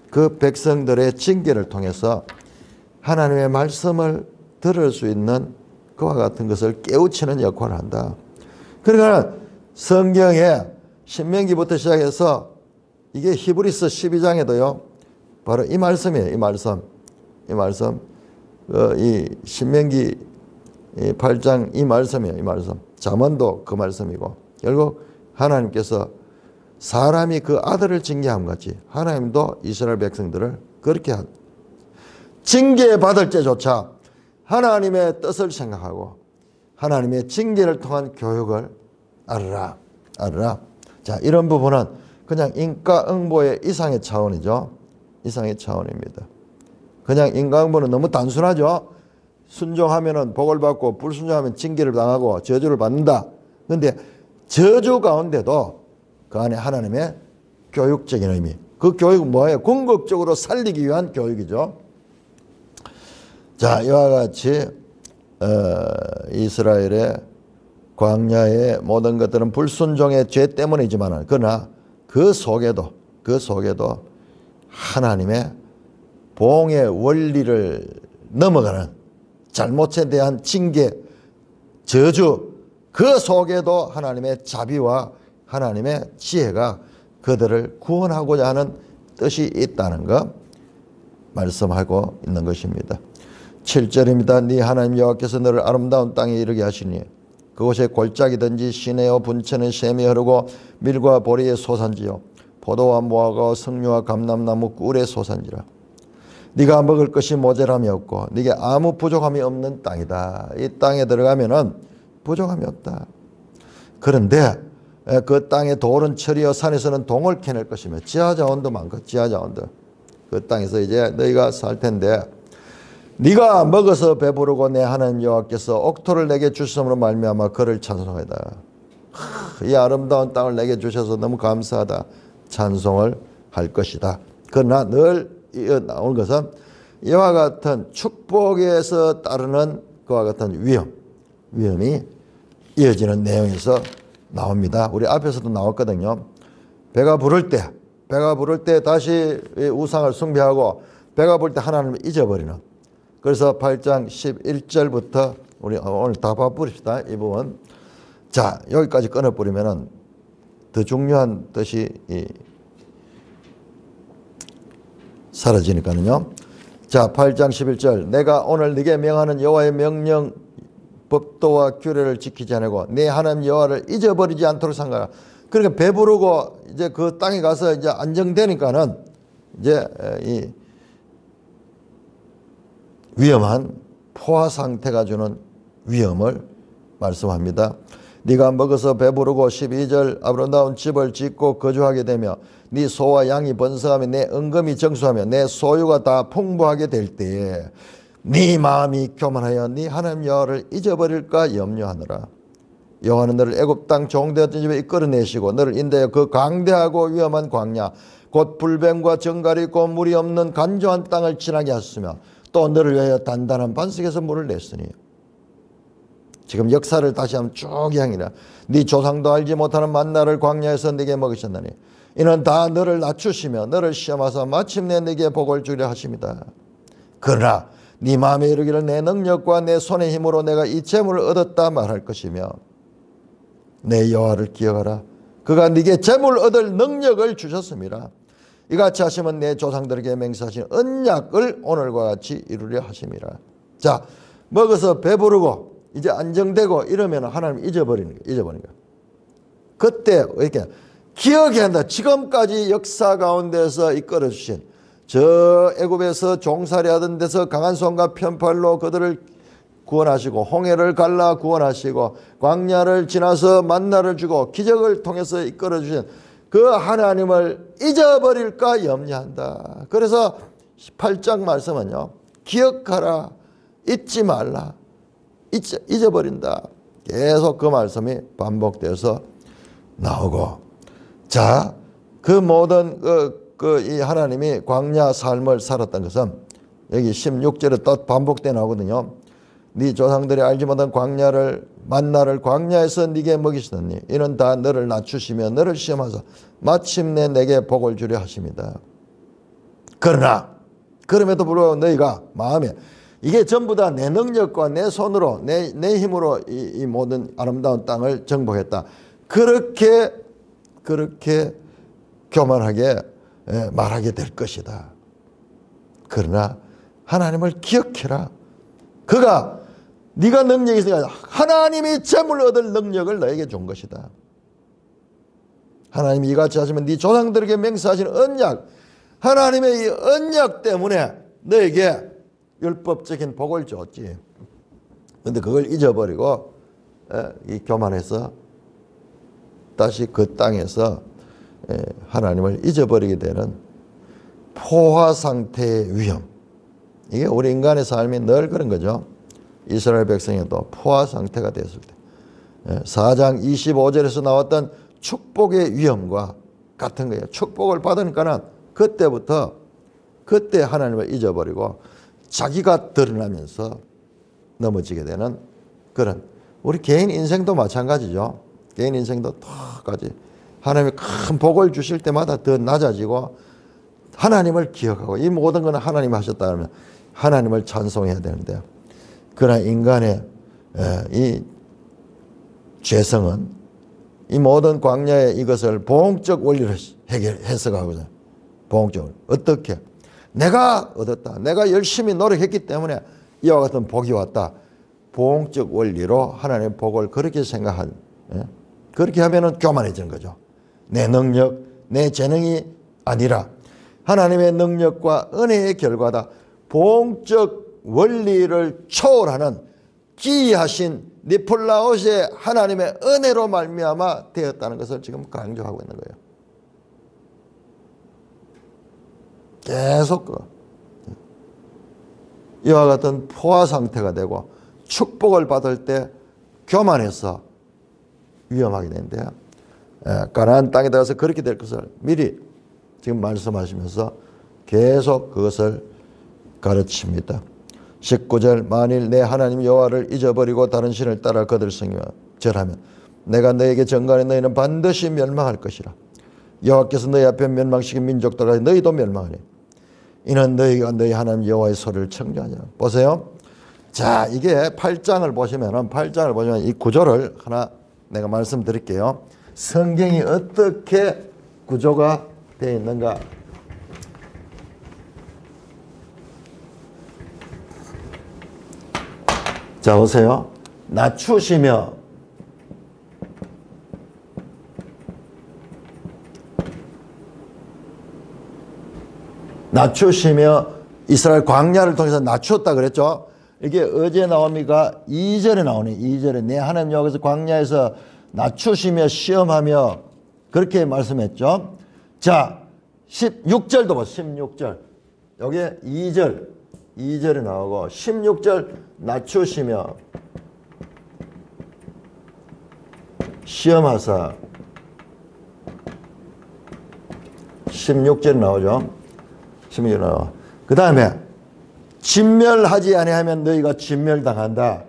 그 백성들의 징계를 통해서 하나님의 말씀을 들을 수 있는 그와 같은 것을 깨우치는 역할을 한다. 그러니까 성경에 신명기부터 시작해서 이게 히브리서 12장에도요. 바로 이 말씀이에요. 이 말씀. 이 신명기 8장 이 말씀이에요. 이 말씀. 잠언도 그 말씀이고 결국 하나님께서 사람이 그 아들을 징계함 같이 하나님도 이스라엘 백성들을 그렇게 징계받을 때조차 하나님의 뜻을 생각하고 하나님의 징계를 통한 교육을 알으라. 자, 이런 부분은 그냥 인과응보의 이상의 차원이죠. 이상의 차원입니다. 그냥 인과응보는 너무 단순하죠. 순종하면은 복을 받고 불순종하면 징계를 당하고 저주를 받는다. 그런데 저주 가운데도 그 안에 하나님의 교육적인 의미. 그 교육은 뭐예요? 궁극적으로 살리기 위한 교육이죠. 자, 이와 같이 이스라엘의 광야의 모든 것들은 불순종의 죄 때문이지만 그러나 그 속에도 하나님의 보응의 원리를 넘어가는 잘못에 대한 징계, 저주 그 속에도 하나님의 자비와 하나님의 지혜가 그들을 구원하고자 하는 뜻이 있다는 것 말씀하고 있는 것입니다. 7절입니다. 네 하나님 여호와께서 너를 아름다운 땅에 이르게 하시니 그곳에 골짜기든지 시내요 분천의 샘이 흐르고 밀과 보리의 소산지요 포도와 무화과 석류와 감람나무 꿀의 소산지라. 네가 먹을 것이 모자람이 없고 네게 아무 부족함이 없는 땅이다. 이 땅에 들어가면은 부족함이 없다. 그런데 그 땅의 돌은 철이요 산에서는 동을 캐낼 것이며 지하자원도 많고 지하자원도 그 땅에서 이제 너희가 살 텐데 네가 먹어서 배부르고 내 하나님 여호와께서 옥토를 내게 주심으로 말미암아 그를 찬송하다. 이 아름다운 땅을 내게 주셔서 너무 감사하다. 찬송을 할 것이다. 그러나 늘 나오는 것은 이와 같은 축복에서 따르는 그와 같은 위험이 이어지는 내용에서 나옵니다. 우리 앞에서도 나왔거든요. 배가 부를 때 다시 우상을 숭배하고 배가 부를 때 하나님을 잊어버리는. 그래서 8장 11절부터 우리 오늘 다 봐버립시다. 이 부분. 자, 여기까지 끊어버리면은 더 중요한 뜻이 사라지니까요. 자, 8장 11절. 내가 오늘 네게 명하는 여호와의 명령 법도와 규례를 지키지 않고 네 하나님 여호와를 잊어버리지 않도록 삼가라. 그러니까 배부르고 이제 그 땅에 가서 이제 안정되니까는 이제 이 위험한 포화 상태가 주는 위험을 말씀합니다. 네가 먹어서 배부르고 12절 아름다운 집을 짓고 거주하게 되며 네 소와 양이 번성하며 내 은금이 정수하며 내 소유가 다 풍부하게 될 때에 네 마음이 교만하여 네 하나님 여호와를 잊어버릴까 염려하느라. 여호와는 너를 애굽 땅 종되었던 집에 이끌어내시고 너를 인도하여 그 강대하고 위험한 광야 곧 불뱀과 정갈이 있고 물이 없는 간조한 땅을 지나게 하셨으며 또 너를 위하여 단단한 반석에서 물을 냈으니. 지금 역사를 다시 한번 쭉 향이라. 네 조상도 알지 못하는 만나를 광야에서 네게 먹으셨나니 이는 다 너를 낮추시며 너를 시험하사 마침내 네게 복을 주려 하십니다. 그러나 네 마음에 이르기를 내 능력과 내 손의 힘으로 내가 이 재물을 얻었다 말할 것이며 내 여호와를 기억하라. 그가 네게 재물을 얻을 능력을 주셨습니다. 이같이 하시면 내 조상들에게 맹세하신 언약을 오늘과 같이 이루려 하심이라. 자, 먹어서 배부르고 이제 안정되고 이러면 하나님 잊어버리는 거예요. 그때 이렇게 기억해야 한다. 지금까지 역사 가운데서 이끌어 주신 저 애굽에서 종살이 하던 데서 강한 손과 편팔로 그들을 구원하시고 홍해를 갈라 구원하시고 광야를 지나서 만나를 주고 기적을 통해서 이끌어 주신 그 하나님을 잊어버릴까 염려한다. 그래서 8장 말씀은요, 기억하라, 잊지 말라, 잊어버린다. 계속 그 말씀이 반복되어서 나오고, 자, 그 모든 이 하나님이 광야 삶을 살았던 것은 여기 16절에 또 반복되어 나오거든요. 네 조상들이 알지 못한 광야를 만나를 광야에서 네게 먹이시더니 이는 다 너를 낮추시며 너를 시험하사 마침내 내게 복을 주려 하십니다. 그러나 그럼에도 불구하고 너희가 마음에 이게 전부 다 내 능력과 내 손으로 내 힘으로 이 모든 아름다운 땅을 정복했다. 그렇게 교만하게 말하게 될 것이다. 그러나 하나님을 기억해라. 그가 네가 능력이 있으니까 하나님이 재물을 얻을 능력을 너에게 준 것이다. 하나님이 이같이 하시면 네 조상들에게 맹세하신 언약, 하나님의 이 언약 때문에 너에게 율법적인 복을 줬지. 그런데 그걸 잊어버리고 이 교만해서 다시 그 땅에서 하나님을 잊어버리게 되는 포화 상태의 위험. 이게 우리 인간의 삶이 늘 그런 거죠. 이스라엘 백성에도 포화 상태가 됐을 때 4장 25절에서 나왔던 축복의 위험과 같은 거예요. 축복을 받으니까는 그때 하나님을 잊어버리고 자기가 드러나면서 넘어지게 되는 그런, 우리 개인 인생도 마찬가지죠. 개인 인생도 똑같이 하나님이 큰 복을 주실 때마다 더 낮아지고 하나님을 기억하고 이 모든 건 하나님이 하셨다 그러면 하나님을 찬송해야 되는데, 그러나 인간의 이 죄성은 이 모든 광야의 이것을 보응적 원리로 해석하거든요. 보응적으로. 어떻게? 내가 얻었다. 내가 열심히 노력했기 때문에 이와 같은 복이 왔다. 보응적 원리로 하나님의 복을 그렇게 생각한, 그렇게 하면은 교만해지는 거죠. 내 능력, 내 재능이 아니라 하나님의 능력과 은혜의 결과다. 보응적 원리를 초월하는 기이하신 니플라옷의 하나님의 은혜로 말미암아 되었다는 것을 지금 강조하고 있는 거예요. 계속 이와 같은 포화 상태가 되고 축복을 받을 때 교만해서 위험하게 되는데요. 가나안 땅에 들어가서 그렇게 될 것을 미리 지금 말씀하시면서 계속 그것을 가르칩니다. 19절 만일 내 하나님 여호와를 잊어버리고 다른 신을 따라 그들 섬기며 절하면 내가 너에게 전가하니 너희는 반드시 멸망할 것이라. 여호와께서 너희 앞에 멸망시킨 민족들과 너희도 멸망하니 이는 너희가 너희 하나님 여호와의 소리를 청정하냐. 보세요. 자, 이게 8장을 보시면 이 구조를 하나 내가 말씀드릴게요. 성경이 어떻게 구조가 되어 있는가. 자, 보세요. 낮추시며 이스라엘 광야를 통해서 낮추었다 그랬죠. 이게 어제 나옵니까? 2절에 나오네. 2절에 내 하나님 여호와께서 광야에서 낮추시며 시험하며 그렇게 말씀했죠. 자, 16절도 보세요. 16절. 여기 2절에 나오고 16절 낮추시며 시험하사 16절에 나오죠. 16절에 나와. 그 다음에 진멸하지 아니하면 너희가 진멸당한다.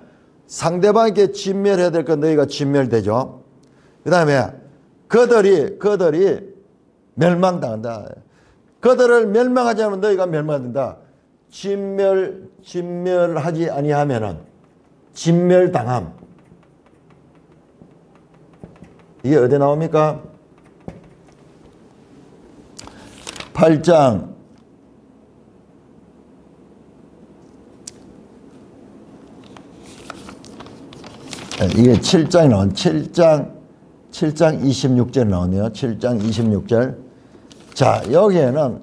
상대방에게 진멸해야 될 건 너희가 진멸되죠. 그 다음에 그들이 멸망당한다. 그들을 멸망하지 않으면 너희가 멸망된다. 진멸하지 아니하면은 진멸당함. 이게 어디 나옵니까? 8장 이게 7장이 나온 7장 26절 나오네요. 7장 26절. 자, 여기에는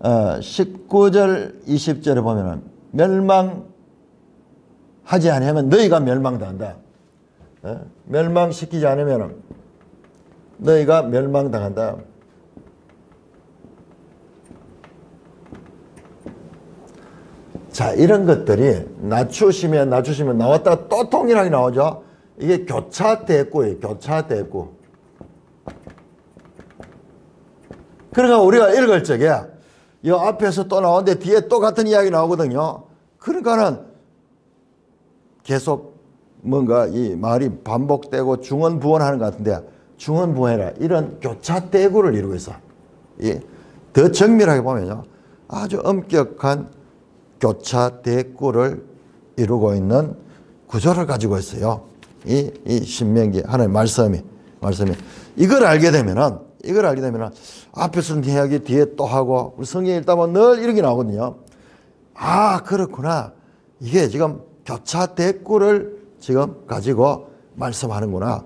19절 20절에 보면은 멸망하지 않으면 너희가 멸망당한다. 멸망시키지 않으면 너희가 멸망당한다. 자, 이런 것들이 낮추시면 나왔다가 또 동일하게 나오죠. 이게 교차대꾸예요. 교차대꾸. 그러니까 우리가 읽을 적에 이 앞에서 또 나오는데 뒤에 또 같은 이야기 나오거든요. 그러니까는 계속 뭔가 이 말이 반복되고 중언부언하는 것 같은데 중언부언해라. 이런 교차대꾸를 이루고 있어. 더 정밀하게 보면요. 아주 엄격한 교차대꾸를 이루고 있는 구조를 가지고 있어요. 이 신명기 하나님의 말씀이 이걸 알게 되면은 앞에서는 이야기 뒤에 또 하고 우리 성경 읽다 보면 늘 이렇게 나오거든요. 아, 그렇구나. 이게 지금 교차대꾸를 지금 가지고 말씀하는구나.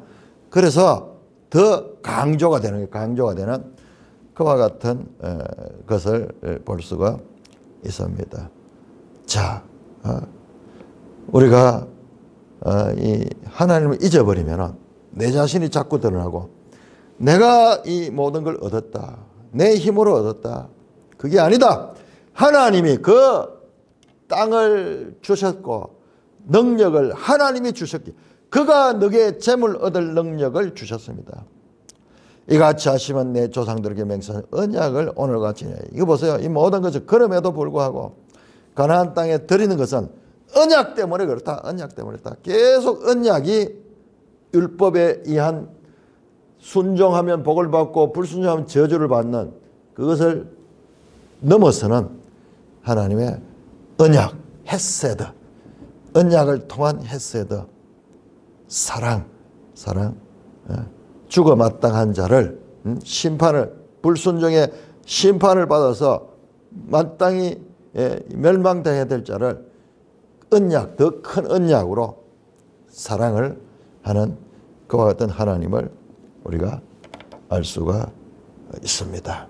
그래서 더 강조가 되는 거예요. 강조가 되는 그와 같은 것을 볼 수가 있습니다. 자, 우리가 이 하나님을 잊어버리면 내 자신이 자꾸 드러나고 내가 이 모든 걸 얻었다. 내 힘으로 얻었다. 그게 아니다. 하나님이 그 땅을 주셨고 능력을 하나님이 주셨기 그가 너에게 재물 얻을 능력을 주셨습니다. 이같이 하시면 내 조상들에게 맹세한 언약을 오늘과 지내. 이거 보세요. 이 모든 것을 그럼에도 불구하고 가나안 땅에 드리는 것은 언약 때문에 그렇다. 언약 때문에 그렇다. 계속 언약이 율법에 의한 순종하면 복을 받고 불순종하면 저주를 받는 그것을 넘어서는 하나님의 언약, 헤세드, 언약을 통한 헤세드, 사랑, 죽어 마땅한 자를 심판을 불순종의 심판을 받아서 마땅히 멸망당해야 될 자를 언약, 더 큰 언약으로 사랑을 하는 그와 같은 하나님을 우리가 알 수가 있습니다.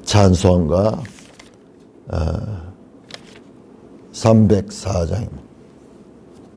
찬송가 304장입니다.